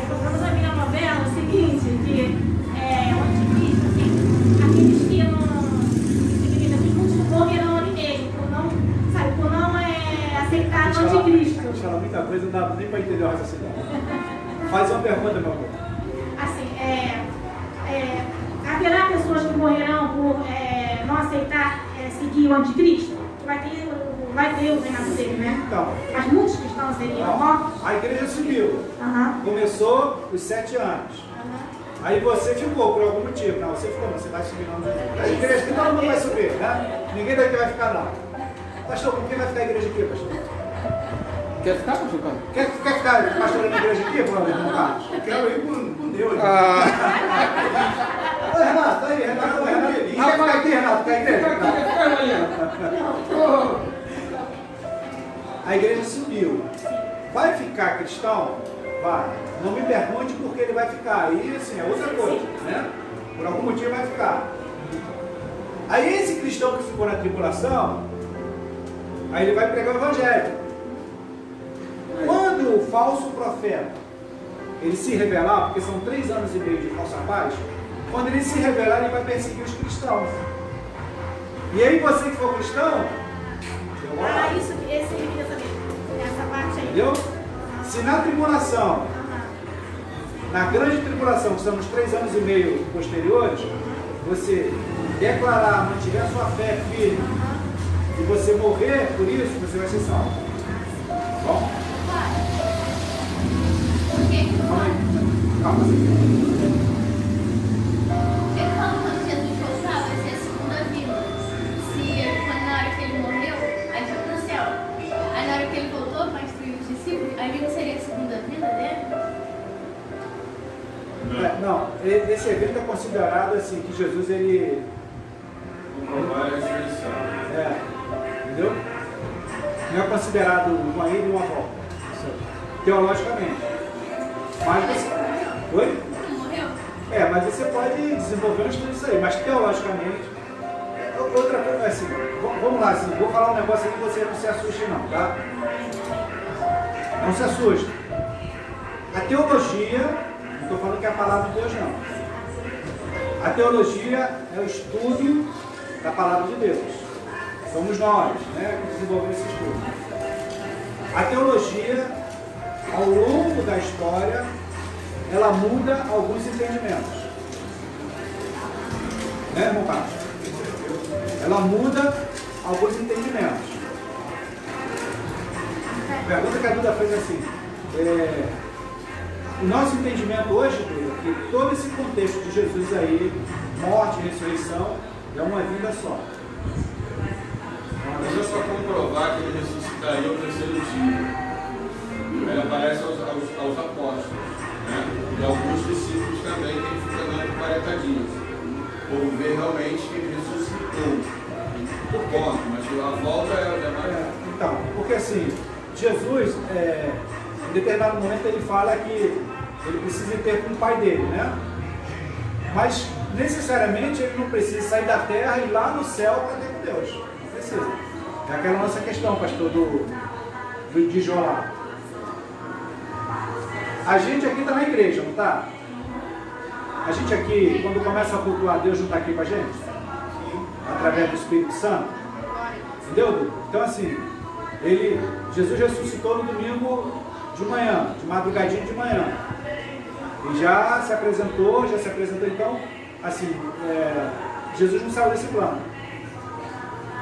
vamos a minha novela, o seguinte, que o anticristo, assim, aqueles que não morrerão ali mesmo, por não, sabe, por não aceitar o anticristo. A gente fala muita coisa, não dá nem para entender o raciocínio. Faz uma pergunta, meu amor. Assim, haverá pessoas que morrerão por não aceitar seguir o anticristo? Vai ter o reinado dele, né? Então, Mas muitos cristãos seriam mortos. a igreja subiu. Aham. Começou os 7 anos. Aí você ficou por algum motivo. Não, você ficou, não, você vai subir não. A igreja aqui todo mundo vai subir, né? Ninguém daqui vai ficar não. Pastor, com quem vai ficar a igreja aqui, pastor? Quer ficar, pastor Carlos? Quer ficar pastor na igreja aqui, irmão Carlos? Eu quero ir com Deus. Ô, Renato, aí, Renato. Quer ficar aqui, Renato? Quer a igreja? Fica amanhã. A igreja subiu. Vai ficar cristão? Vai. Não me pergunte por que ele vai ficar. Aí, assim, é outra coisa, né? Por algum motivo vai ficar. Aí esse cristão que ficou na tribulação, aí ele vai pregar o evangelho. Quando o falso profeta, ele se revelar, porque são 3 anos e meio de falsa paz, quando ele se revelar, ele vai perseguir os cristãos. E aí você que for cristão, Isso, esse eu queria saber. Essa parte aí. entendeu? Se na tribulação, na grande tribulação, que são os 3 anos e meio posteriores, você declarar, mantiver a sua fé firme, e você morrer por isso, você vai ser salvo. Bom? Calma aí. Calma. Ele falou quando Jesus voltar, vai ser a segunda vinda. Quando na hora que ele morreu, aí foi pro céu. Aí na hora que ele voltou para instruir os discípulos, aí não seria a segunda vinda dele? Não, esse evento é considerado assim, que Jesus, ele... Comprovar a ressurreição. Entendeu? Não é considerado uma ida e uma volta, teologicamente. Mas você... Oi? Não morreu? Mas você pode desenvolver um estudo disso aí, mas teologicamente... Outra coisa, assim, vamos lá, assim, vou falar um negócio aqui que você não se assuste não, tá? Não se assuste. A teologia, não estou falando que é a palavra de Deus não. A teologia é o estudo da palavra de Deus. Somos nós, né, que desenvolvemos esse estudo. A teologia, ao longo da história, ela muda alguns entendimentos. Né, irmão Carlos? Ela muda alguns entendimentos. A pergunta que a Duda fez assim, o nosso entendimento hoje, Duda, é que todo esse contexto de Jesus aí, morte e ressurreição, é uma vida só. Mas é só comprovar que ele ressuscitaria ao 3º dia. Ele aparece aos apóstolos, né? E alguns discípulos também que ele fica dando 40 dias. Por ver realmente que ele ressuscitou. Ponto, mas a volta é mais... Então, porque assim, Jesus, em determinado momento ele fala que ele precisa ter com o pai dele, né? Mas necessariamente ele não precisa sair da terra e ir lá no céu para ter com Deus. Não precisa. É aquela nossa questão, pastor, de Jó. A gente aqui está na igreja, não está? A gente aqui, quando começa a cultuar Deus, não está aqui com a gente? Através do Espírito Santo. Entendeu? Então assim, Jesus ressuscitou no domingo de manhã, de madrugadinha de manhã. E já se apresentou, então, assim, Jesus não saiu desse plano.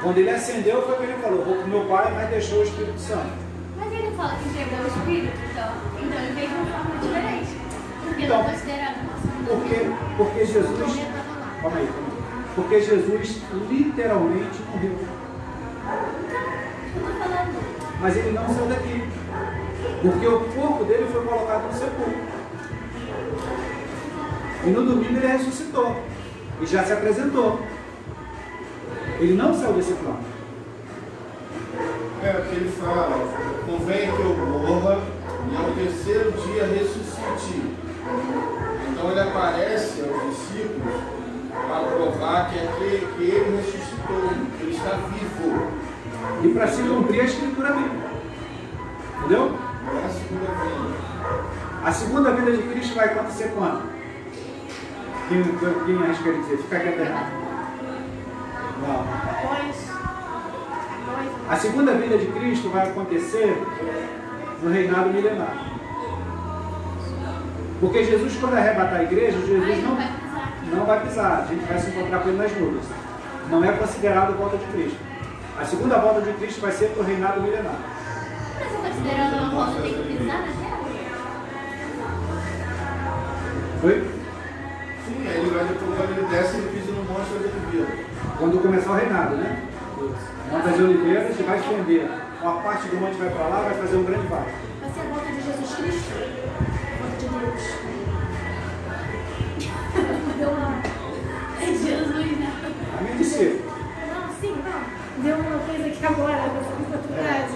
Quando ele ascendeu, foi o que ele falou, vou para o meu pai, mas deixou o Espírito Santo. Mas ele fala que entregou o Espírito, então ele veio de uma forma diferente. Porque Então, não é considerado uma porque Jesus... Calma aí. Porque Jesus literalmente morreu. Mas ele não saiu daqui. Porque o corpo dele foi colocado no sepulcro. E no domingo ele ressuscitou. E já se apresentou. Ele não saiu desse plano. Porque ele fala, convém que eu morra e ao 3º dia ressuscite. Então ele aparece aos discípulos para provar que ele ressuscitou, que ele está vivo. E para se cumprir a escritura bíblica. Entendeu? Não é a segunda vinda. A segunda vinda de Cristo vai acontecer quando? Quem arrisca dizer? Fica aqui até. Não. A segunda vinda de Cristo vai acontecer no reinado milenar. Porque Jesus, quando arrebatar a igreja, Jesus não vai pisar. A gente vai se encontrar com ele nas nuvens. Não é considerado a volta de Cristo. A segunda volta de Cristo vai ser para o reinado milenar. Mas você considerando uma volta tem que pisar na terra? Foi? Sim, aí ele vai depois, quando ele desce, ele pisa no monte das oliveiras. Quando começar o reinado, né? Monte das Oliveiras, ele vai estender. Uma parte do monte vai para lá, vai fazer um grande vale. Vai ser a volta de Jesus Cristo. A volta de Deus. Deu uma... É Jesus, né? Amém, discípulo. Não, sim, não. Deu uma coisa aqui agora, dessa oportunidade.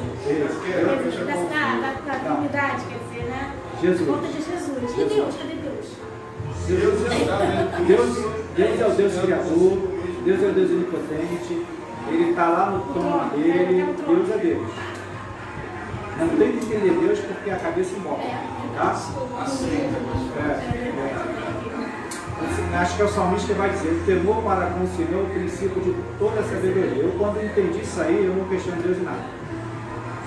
Da comunidade, quer dizer, né? Jesus. Volta de Jesus. E Deus? Cadê Deus? Deus é o Deus criador. Deus é o Deus onipotente, Ele está lá no trono dele, Deus é Deus. Não tem que entender Deus porque a cabeça morre, tá? Aceita, Acho que é o salmista que vai dizer: o temor para com o Senhor é o princípio de toda a sabedoria. Eu, quando entendi isso aí, eu não questiono Deus em nada.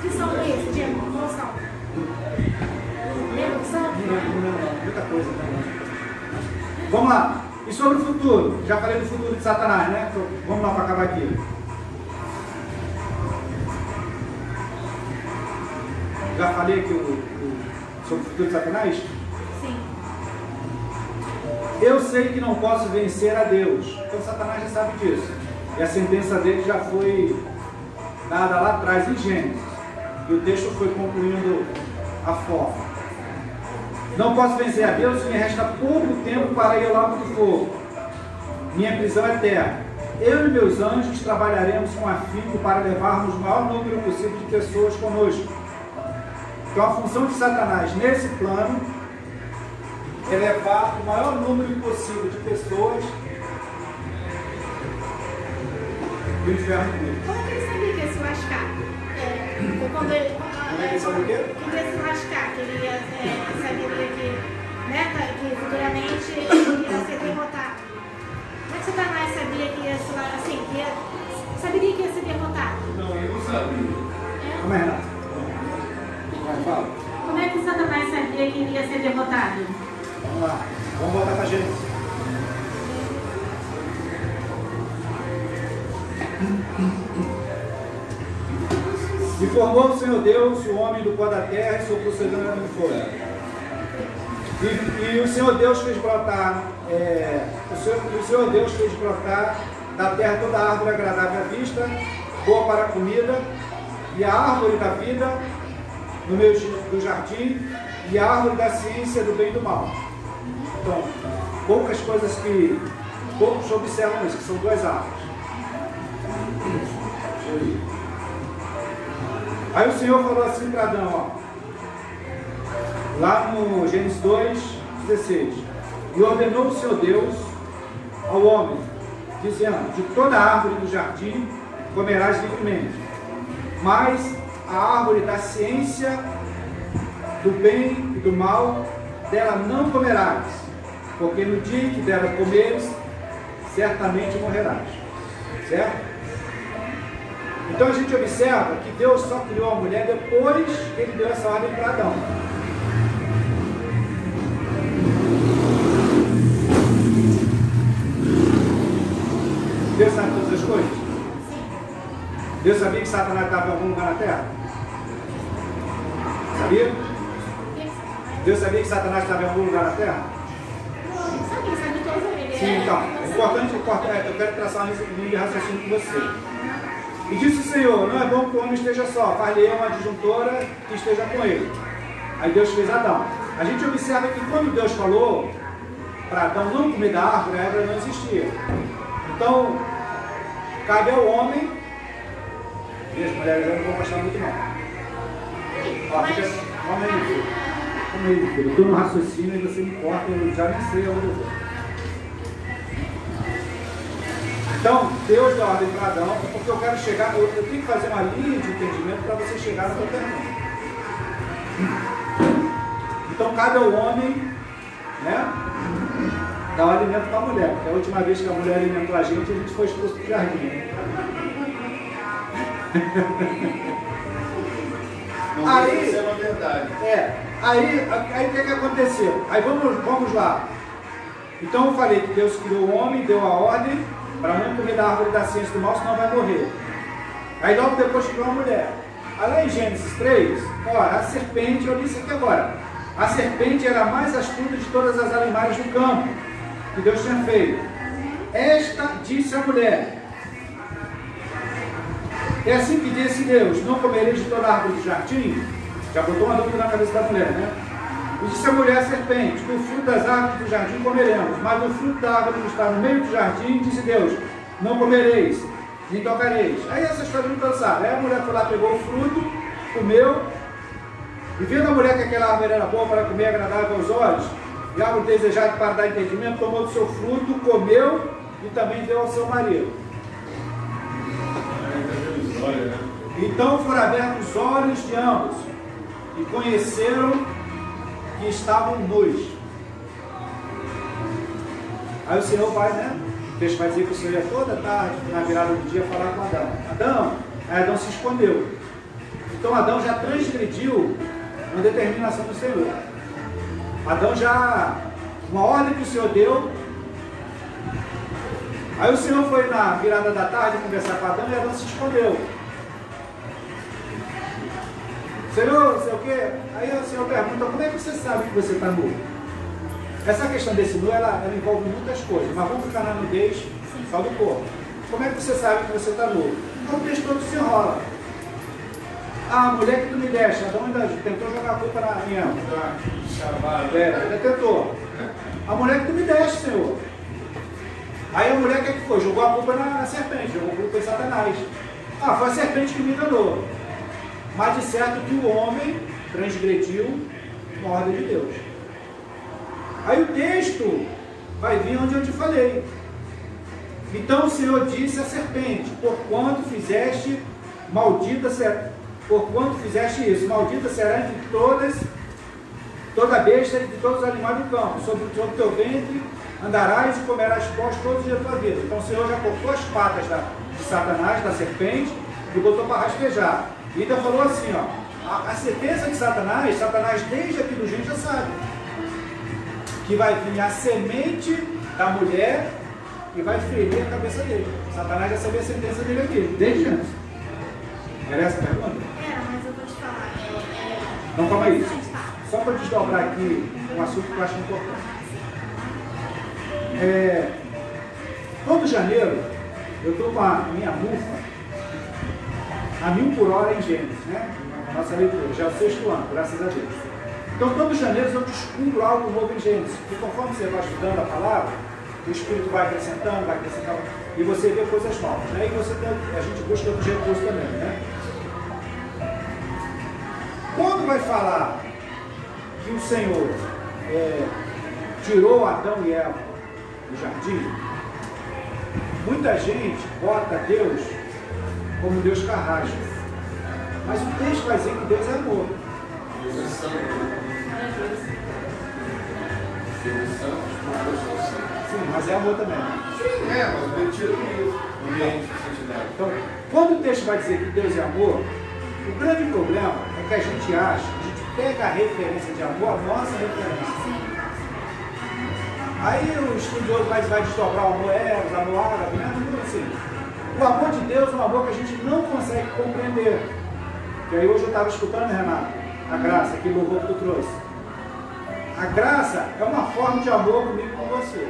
Que salmo é esse, Diego? Qual salmo? Lembra do salmo? Não, muita coisa também. Vamos lá. E sobre o futuro? Já falei do futuro de Satanás, né? Então, vamos lá para acabar aqui. Já falei aqui sobre o futuro de Satanás? Sim. Eu sei que não posso vencer a Deus. Então Satanás já sabe disso. E a sentença dele já foi dada lá atrás em Gênesis. E o texto foi concluindo a forma. Não posso vencer a Deus e me resta pouco tempo para ir ao lago do fogo. Minha prisão é eterna. Eu e meus anjos trabalharemos com afinco para levarmos o maior número possível de pessoas conosco. Então a função de Satanás nesse plano é levar o maior número possível de pessoas do inferno dele. Como é que ele sabia que ia se lascar? Quando ele, Como é que ele sabia o quê? que ia se lascar, que ele ia, saberia que, né, que futuramente ele ia ser derrotado. Como é que Satanás sabia que ia se lascar, assim, saberia que ia ser derrotado? Não, eu não sabia. Como é, Renato? Vai, fala. Como é que Satanás sabia que ele ia ser derrotado? Vamos lá. Vamos voltar para a Gênesis. E formou o Senhor Deus o homem do pó da terra e soprou seu nome no fogo. E o Senhor Deus fez brotar, o Senhor Deus fez brotar da terra toda a árvore agradável à vista, boa para a comida, e a árvore da vida no meio do jardim, e a árvore da ciência do bem e do mal. Então, poucas coisas que poucos observam isso, que são duas árvores. Aí o Senhor falou assim para Adão, ó, lá no Gênesis 2:16, e ordenou o Senhor Deus ao homem, dizendo: de toda árvore do jardim comerás livremente, mas a árvore da ciência do bem e do mal, dela não comerás, porque no dia que dela comeres, certamente morrerás. Certo? Então a gente observa que Deus só criou a mulher depois que ele deu essa ordem para Adão. Deus sabe todas as coisas? Deus sabia que Satanás estava em algum lugar na terra? Sabia? Deus sabia que Satanás estava em algum lugar na terra? Sabe de todas as Sim, então. É eu quero traçar um linha de raciocínio com você. E disse o Senhor: não é bom que o homem esteja só, far-lhe uma adjuntora que esteja com ele. Aí Deus fez Adão. A gente observa que quando Deus falou para Adão não comer da árvore, a árvore não existia. Então, cabe ao homem, e as mulheres não vão gostar muito não. Ó, fica assim, calma aí, filho. Calma aí, filho. Eu estou no raciocínio e você me corta, eu já nem sei onde eu vou. Então, Deus dá ordem para Adão, porque eu quero chegar, eu tenho que fazer uma linha de entendimento para você chegar no teu pergunta. Então, cabe ao homem, né, dar o alimento para a mulher, porque a última vez que a mulher alimentou a gente foi expulso do jardim. Não Aí, isso é uma verdade. Aí o que aconteceu? Aí vamos lá. Então eu falei que Deus criou o homem, deu a ordem para não comer da árvore da ciência do mal, senão vai morrer. Aí logo depois criou uma mulher. Aí lá em Gênesis 3, olha, a serpente, eu disse aqui agora, a serpente era a mais astuta de todas as animais do campo que Deus tinha feito. Esta disse a mulher: é assim que disse Deus: não comereis de toda a árvore do jardim? Já botou uma dúvida na cabeça da mulher, né? E disse a mulher à serpente: do fruto das árvores do jardim comeremos, mas do fruto da árvore que está no meio do jardim, disse Deus: não comereis, nem tocareis. Aí essa história não cansada. Aí a mulher foi lá, pegou o fruto, comeu, e vendo a mulher que aquela árvore era boa para comer, agradável aos olhos, e árvore desejada para dar entendimento, tomou do seu fruto, comeu e também deu ao seu marido. Olha, né? Então foram abertos os olhos de ambos e conheceram que estavam nus. Aí o Senhor vai, né? O texto vai dizer que o Senhor ia toda tarde, na virada do dia, falar com Adão. Adão, aí Adão se escondeu. Então Adão já transgrediu uma determinação do Senhor. Adão já, uma ordem que o Senhor deu. Aí o Senhor foi na virada da tarde conversar com Adão e Adão se escondeu. Senhor, não sei o quê. Aí o Senhor pergunta, como é que você sabe que você está nu? Essa questão desse nu, ela envolve muitas coisas, mas vamos ficar na nudez só do corpo. Como é que você sabe que você está nu? Então o texto todo se enrola. A mulher que tu me deste, Adão ainda tentou jogar a culpa em Eva. Ainda tentou. A mulher que tu me deste, Senhor. Aí a mulher que foi? Jogou a culpa na serpente, jogou a culpa em Satanás. Ah, foi a serpente que me enganou. Mas de certo que o homem transgrediu uma ordem de Deus. Aí o texto vai vir onde eu te falei. Então o Senhor disse à serpente, porquanto fizeste isso, maldita será entre toda besta e de todos os animais do campo, sobre o teu ventre andarás e comerás pós todos os dias da tua vida. Então o Senhor já cortou as patas de Satanás, da serpente, e botou para rastejar. E ainda falou assim, ó, a sentença de Satanás desde aqui do Gênesis já sabe, que vai vir a semente da mulher e vai ferir a cabeça dele. Satanás já sabia a sentença dele aqui, desde antes. Era essa a pergunta? Mas eu vou te falar. Então calma aí. Só para desdobrar aqui um assunto que eu acho importante. Todo janeiro eu estou com a minha mufa a 1000 por hora em Gênesis, né? A nossa leitura, já é o 6º ano, graças a Deus. Então todos os janeiros eu descubro algo novo em Gênesis, porque conforme você vai estudando a palavra, o Espírito vai acrescentando, e você vê coisas novas, né? E a gente busca outro jeito disso também, né? Quando vai falar que o Senhor tirou Adão e Eva do jardim, muita gente bota Deus como Deus carrasco. Mas o texto vai dizer que Deus é amor. Deus é santo. Deus é santo. Sim, mas é amor também. Sim, mas ele tira isso. O ambiente de santidade. Então, quando o texto vai dizer que Deus é amor, o grande problema é que a gente acha, a gente pega a referência de amor, a nossa referência. Aí o estudioso vai desdobrar o amor Eros, amor árabe, né? Tudo assim. O amor de Deus é um amor que a gente não consegue compreender. E aí hoje eu estava escutando, Renato, a graça, que louvor que tu trouxe. A graça é uma forma de amor comigo e com você.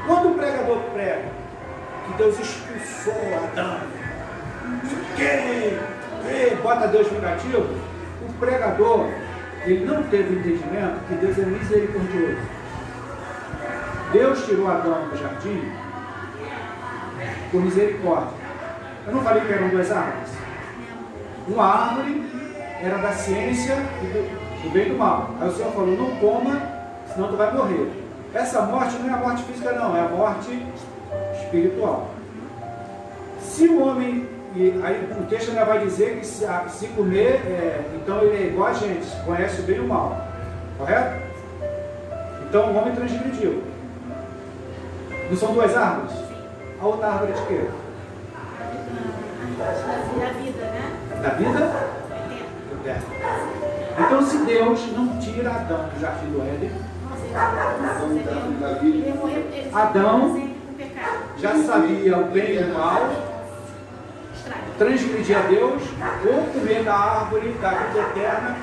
Quando o pregador prega que Deus expulsou Adão, bota Deus negativo, o pregador, ele não teve entendimento que Deus é misericordioso. Deus tirou Adão do jardim por misericórdia. Eu não falei que eram 2 árvores? Uma árvore era da ciência do bem e do mal. Aí o Senhor falou, não coma, senão tu vai morrer. Essa morte não é a morte física não, é a morte espiritual. Se o homem, e aí o texto ainda vai dizer que se comer, então ele é igual a gente, conhece o bem e o mal. Correto? Então o homem transgrediu. Não são 2 árvores? A outra árvore é de quê? Da vida, né? Da vida? Eterna. Então, se Deus não tira Adão do jardim do Éden, Adão já sabia o bem e o mal, transgredir a Deus, ou comer da árvore da vida eterna,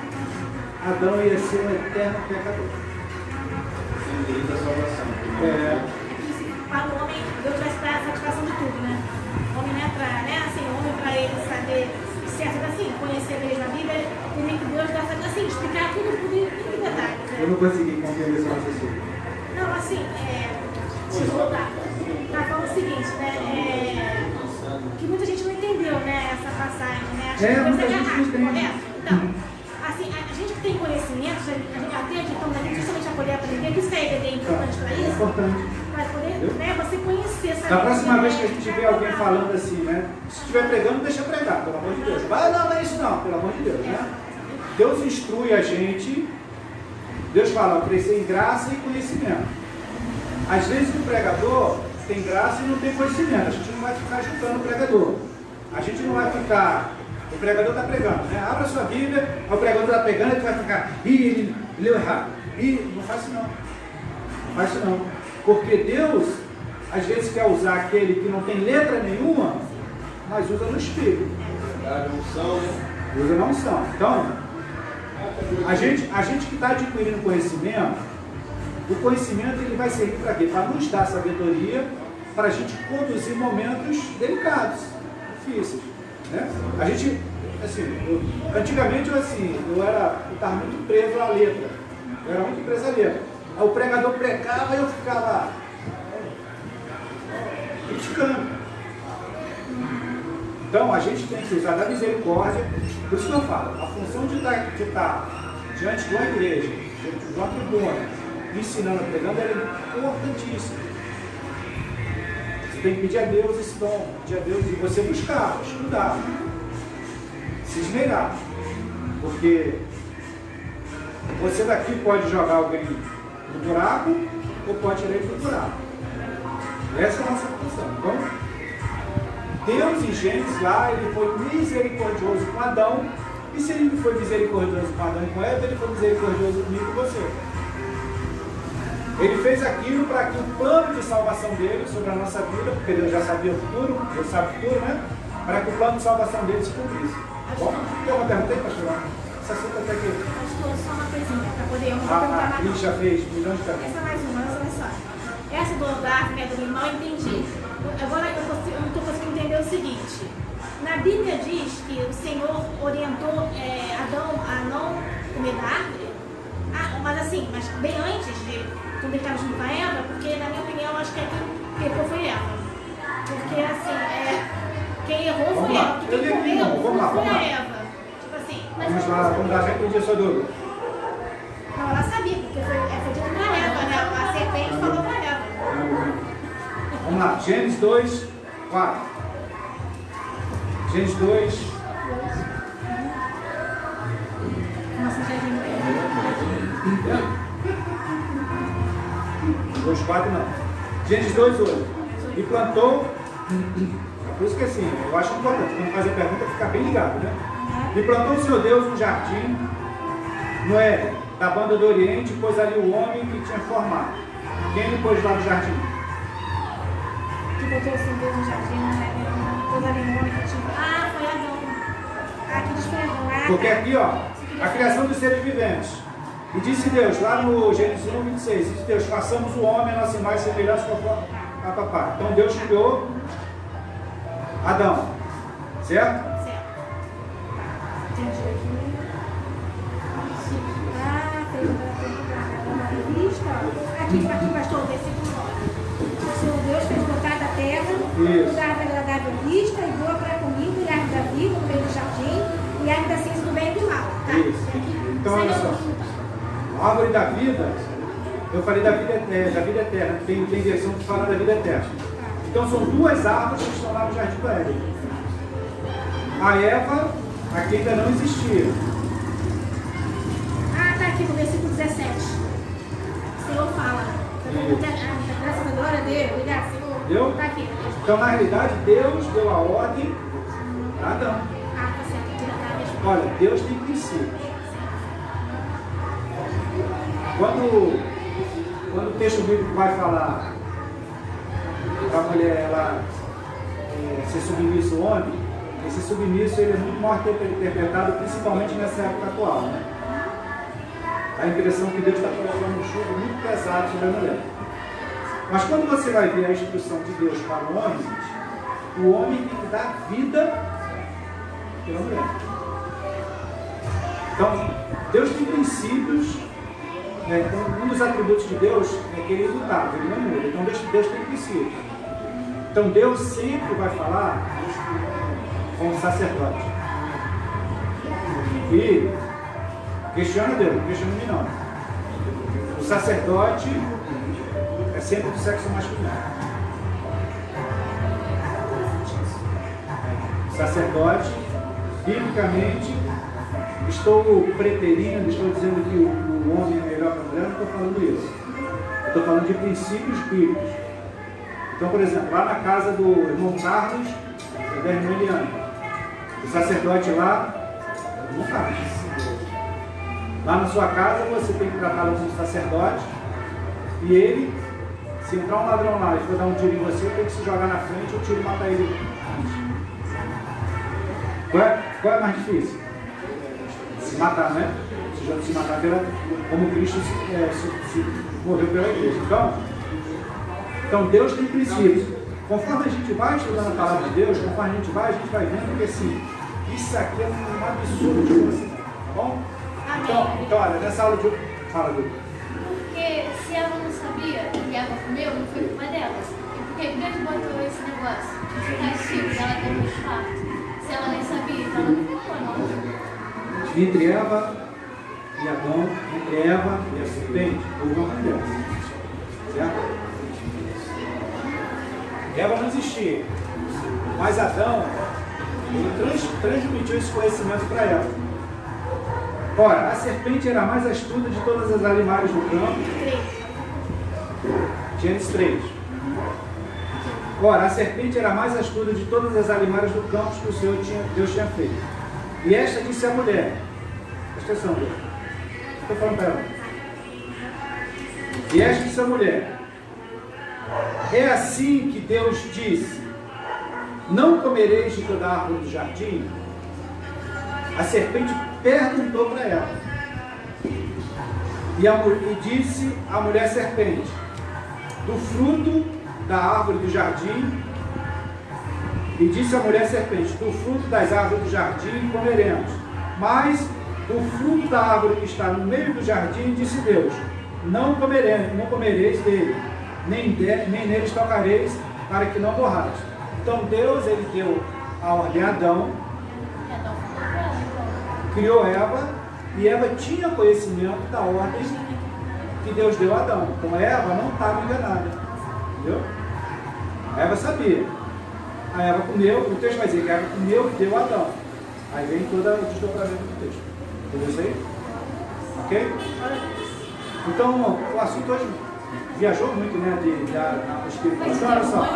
Adão ia ser um eterno pecador. Sem direito à salvação. Para o homem, Deus vai dar a satisfação de tudo, né? O homem não é para, né? Assim, o homem para ele saber, certo, assim, conhecer mesmo a Bíblia, tem que Deus dar, assim, explicar tudo por detalhes. Né? Eu não consegui compreender esse raciocínio. Não, assim, deixa eu voltar. Tá falando o seguinte, né? Que muita gente não entendeu, né? Essa passagem, né? Acho que Deus é garrafa, correto? Então, assim, a gente que tem conhecimento, a gente até então, a gente justamente a poder aprender, que isso é importante para isso. É importante. Para poder, né, você você conhecer, saber. Da próxima vez que a gente vê alguém falando assim, né? Se estiver pregando, deixa pregar, pelo amor de Deus. Vai, não é isso não, pelo amor de Deus, né? Deus instrui a gente, Deus fala, crescer em graça e conhecimento. Às vezes o pregador tem graça e não tem conhecimento, a gente não vai ficar julgando o pregador. A gente não vai ficar, o pregador está pregando, né? Abra sua Bíblia, o pregador está pregando e tu vai ficar, ele leu errado. Não faz isso não. Não faz isso não. Porque Deus, às vezes, quer usar aquele que não tem letra nenhuma, mas usa no Espírito. Usa na unção. Então, a gente que está adquirindo conhecimento, o conhecimento ele vai servir para quê? Para nos dar sabedoria, para a gente conduzir momentos delicados, difíceis. Né? A gente, assim, antigamente eu estava muito preso à letra. Eu era muito preso à letra. Aí o pregador pregava e eu ficava criticando. Então a gente tem que usar da misericórdia. Por isso que eu falo, a função de estar diante de uma igreja, diante de uma tribuna, ensinando, pregando, é importantíssimo. Você tem que pedir a Deus esse dom, pedir a Deus e você buscar, estudar, se esmerar. Porque você daqui pode jogar alguém no buraco ou pode tirar ele do buraco. Essa é a nossa função. Então, Deus em Gênesis lá, ele foi misericordioso com Adão, e se ele foi misericordioso com Adão e com Eva, ele foi misericordioso comigo e com você. Ele fez aquilo para que o plano de salvação dele sobre a nossa vida, porque Deus já sabia o futuro, Deus sabe o futuro, né? Para que o plano de salvação dele se cumprisse. Bom, tem uma pergunta aí, pastor? Essa assunto até aqui. Pastor, só uma coisinha, para poder eu não vou perguntar A mais. Cris já fez milhões de perguntas. Essa mais uma, olha só. Essa do garfo, né, do limão, eu entendi. Agora eu não estou conseguindo entender o seguinte. Na Bíblia diz que o Senhor orientou Adão a não comer da árvore. Mas assim, mas bem antes de quando ele estava junto com a Eva, porque na minha opinião acho que quem pecou foi Eva. Porque assim, quem errou foi Eva, porque quem comeu foi a Eva. Tipo assim, Vamos lá, vamos lá, já entendi a sua dúvida. não, ela sabia, porque foi dito para Eva, né? A serpente falou para Eva. Vamos lá, Gênesis 2, 4. Gênesis 2. Nossa, já vi. 2, 4 não. Gênesis 2, 8. E plantou. Por isso que assim, eu acho importante, quando fazer pergunta, ficar bem ligado, né? E plantou o Senhor Deus um jardim no Éden, da banda do Oriente, pôs ali o homem que tinha formado. Quem ele pôs lá no jardim? Que botou o Senhor Deus no jardim, né? Pôs ali no homem que tinha. Foi Adão. Que diferente. Porque aqui, ó, a criação dos seres viventes. E disse Deus, lá no Gênesis 1, 26, disse Deus, façamos o homem a nossa imagem e semelhança conforme a papai. Então Deus criou Adão, certo? Certo. Entendi aqui. Fez a vista. Aqui, pastor, versículo 9. O Senhor Deus fez brotar da terra, lugar agradável à vista, e boa para a comida, e árvore da vida no meio do jardim, e árvore da ciência do bem e do mal. Tá? Isso. Então, olha só. A árvore da vida, eu falei da vida eterna, tem versão que fala da vida eterna. Então são duas árvores que estão lá no Jardim do Éden. A Eva, aqui ainda não existia. Tá aqui no versículo 17. O Senhor fala. Graças a glória a Deus. Obrigado, Senhor. Deu? Tá aqui. Então, na realidade, Deus deu a ordem a Adão. Tá certo. Aqui na resposta. Olha, Deus tem princípios. Quando o texto bíblico vai falar para a mulher ela ser submissa ao homem, esse submisso ele é muito mal interpretado, principalmente nessa época atual. Né? A impressão que Deus está colocando um jugo muito pesado sobre a mulher. Mas quando você vai ver a instrução de Deus para o homem tem que dar vida pela mulher. Então, Deus tem princípios. Um dos atributos de Deus é que ele é imutável, ele não muda. Então Deus tem princípios. Então Deus sempre vai falar com o sacerdote. E questiona Deus, não questiona-me não. O sacerdote é sempre do sexo masculino. sacerdote, biblicamente, estou preterindo, estou dizendo que o homem é melhor que a mulher, não estou falando isso. Estou falando de princípios bíblicos. Então, por exemplo, lá na casa do irmão Carlos e da irmã Eliane, o sacerdote lá, não Carlos. Lá na sua casa você tem que tratá-lo como sacerdote e ele, se entrar um ladrão lá e for dar um tiro em você, tem que se jogar na frente e o tiro mata ele antes. Qual é mais difícil? Se matar, né? Se matar como Cristo se morreu pela igreja. Então Deus tem princípios. Conforme a gente vai estudando a palavra de Deus, conforme a gente vai vendo que assim, isso aqui é um absurdo de você, tá bom? Então, olha, nessa aula de hoje. Fala, Dudu. Porque se ela não sabia que Eva comeu, não foi culpa dela. E por que Deus botou esse negócio de castigo dela ter um infarto? Se ela nem sabia, então ela não culpou, não. Entre Eva e Adão, entre Eva e a serpente, houve uma conversa. Certo? Eva não existia, mas Adão ele transmitiu esse conhecimento para ela. Ora, a serpente era a mais astuta de todas as animais do campo. Gênesis 3. Ora, a serpente era a mais astuta de todas as animais do campo que Deus tinha feito. E esta disse à mulher, presta atenção, Deus. Estou falando para ela. E esta disse à mulher, é assim que Deus disse, não comereis de toda a árvore do jardim? A serpente perguntou para ela. E disse a mulher serpente, do fruto da árvore do jardim, e disse a mulher serpente, do fruto das árvores do jardim comeremos, mas do fruto da árvore que está no meio do jardim, disse Deus, não comereis dele, nem neles tocareis, para que não morrais. Então Deus, ele deu a ordem a Adão, criou Eva, e Eva tinha conhecimento da ordem que Deus deu a Adão. Então Eva não estava enganada, entendeu? A Eva sabia. A Eva comeu, o texto vai dizer que a Eva comeu e deu a Adão. Aí vem todo o desdobramento do texto. Entendeu isso aí? Ok? Então, o assunto hoje viajou muito, né? Na Espírito. Então, olha só.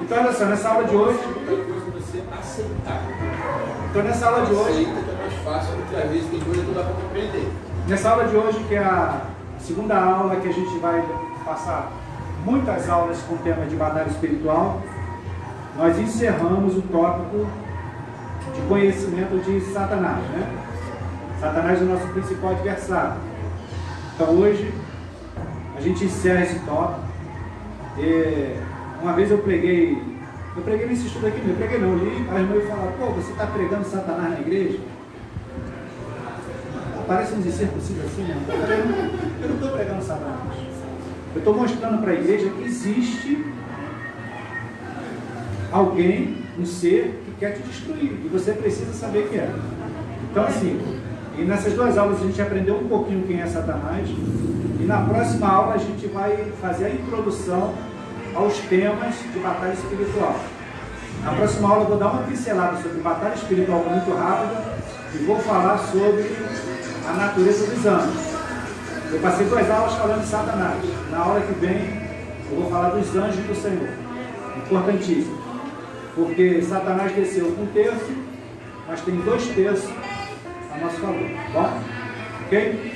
Então, olha só, nessa aula de hoje. Outra coisa é você aceitar. Então, nessa aula de hoje. Aceita que é mais fácil, muitas vezes tem coisa que não dá para compreender. Nessa aula de hoje, que é a segunda aula, que a gente vai passar muitas aulas com o tema de batalha espiritual, nós encerramos o tópico de conhecimento de Satanás, né? Satanás é o nosso principal adversário. Então hoje a gente encerra esse tópico. Uma vez eu preguei nesse estudo aqui, eu preguei não, li, as irmãs falaram, pô, você está pregando Satanás na igreja? Parece uns incircuncisos assim, né? Eu não estou pregando Satanás. Eu estou mostrando para a igreja que existe alguém, um ser que quer te destruir, e você precisa saber quem é. Então assim, e nessas duas aulas a gente aprendeu um pouquinho quem é Satanás, e na próxima aula a gente vai fazer a introdução aos temas de batalha espiritual. Na próxima aula eu vou dar uma pincelada sobre batalha espiritual muito rápida e vou falar sobre a natureza dos anjos. Eu passei 2 aulas falando de Satanás. Na aula que vem eu vou falar dos anjos do Senhor. Importantíssimo. Porque Satanás desceu com 1/3, mas tem 2/3 a nosso favor. Bom? Ok?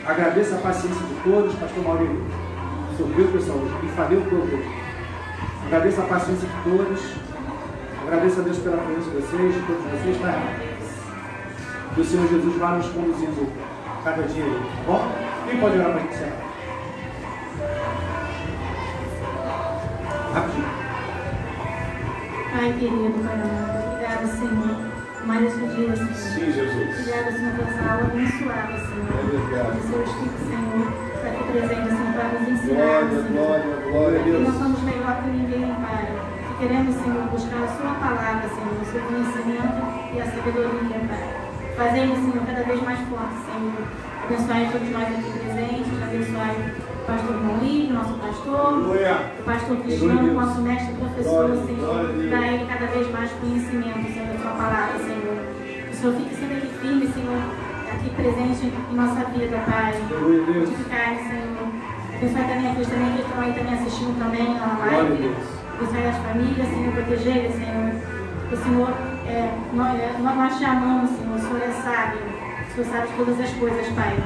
Agradeço a paciência de todos. Pastor Maurício sorriu, pessoal, e falei o povo. Agradeço a paciência de todos. Agradeço a Deus pela presença de vocês, de todos vocês, tá? Que o Senhor Jesus vá nos conduzindo cada dia, tá bom? Quem pode orar para a gente encerrar? Rapidinho. Pai querido, Pai amado, obrigado, Senhor, por mais esse dia, Senhor. Sim, Jesus. Obrigado, Senhor, por essa aula abençoada, Senhor. Obrigado. Que o Senhor Espírito, Senhor, está aqui presente, Senhor, para nos ensinar, Senhor. Glória a Que Deus. nós somos melhor que ninguém, Pai. Que queremos, Senhor, buscar a Sua palavra, Senhor, o seu conhecimento e a sabedoria, Pai. Fazemos, Senhor, cada vez mais forte, Senhor. Abençoai todos nós aqui presentes, abençoai o pastor Maurício, nosso pastor, o pastor Cristiano, nosso mestre professor, Senhor. Dá a ele cada vez mais conhecimento. Senhor fique sempre aqui firme, Senhor, aqui presente em nossa vida, Pai. Fortificar, Senhor. Abençoe também aqueles também que estão aí também assistindo também na live. Abençoe as famílias, Senhor, proteger, Senhor. O Senhor, nós te amamos, Senhor. O Senhor é sábio. O Senhor sabe de todas as coisas, Pai.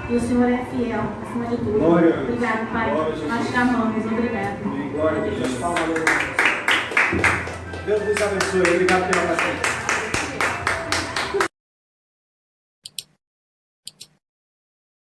E o Senhor é fiel, acima de tudo. Obrigado, Pai. Nós te amamos. Obrigado. Glória a Deus. Deus vos abençoe. Obrigado pela paciência.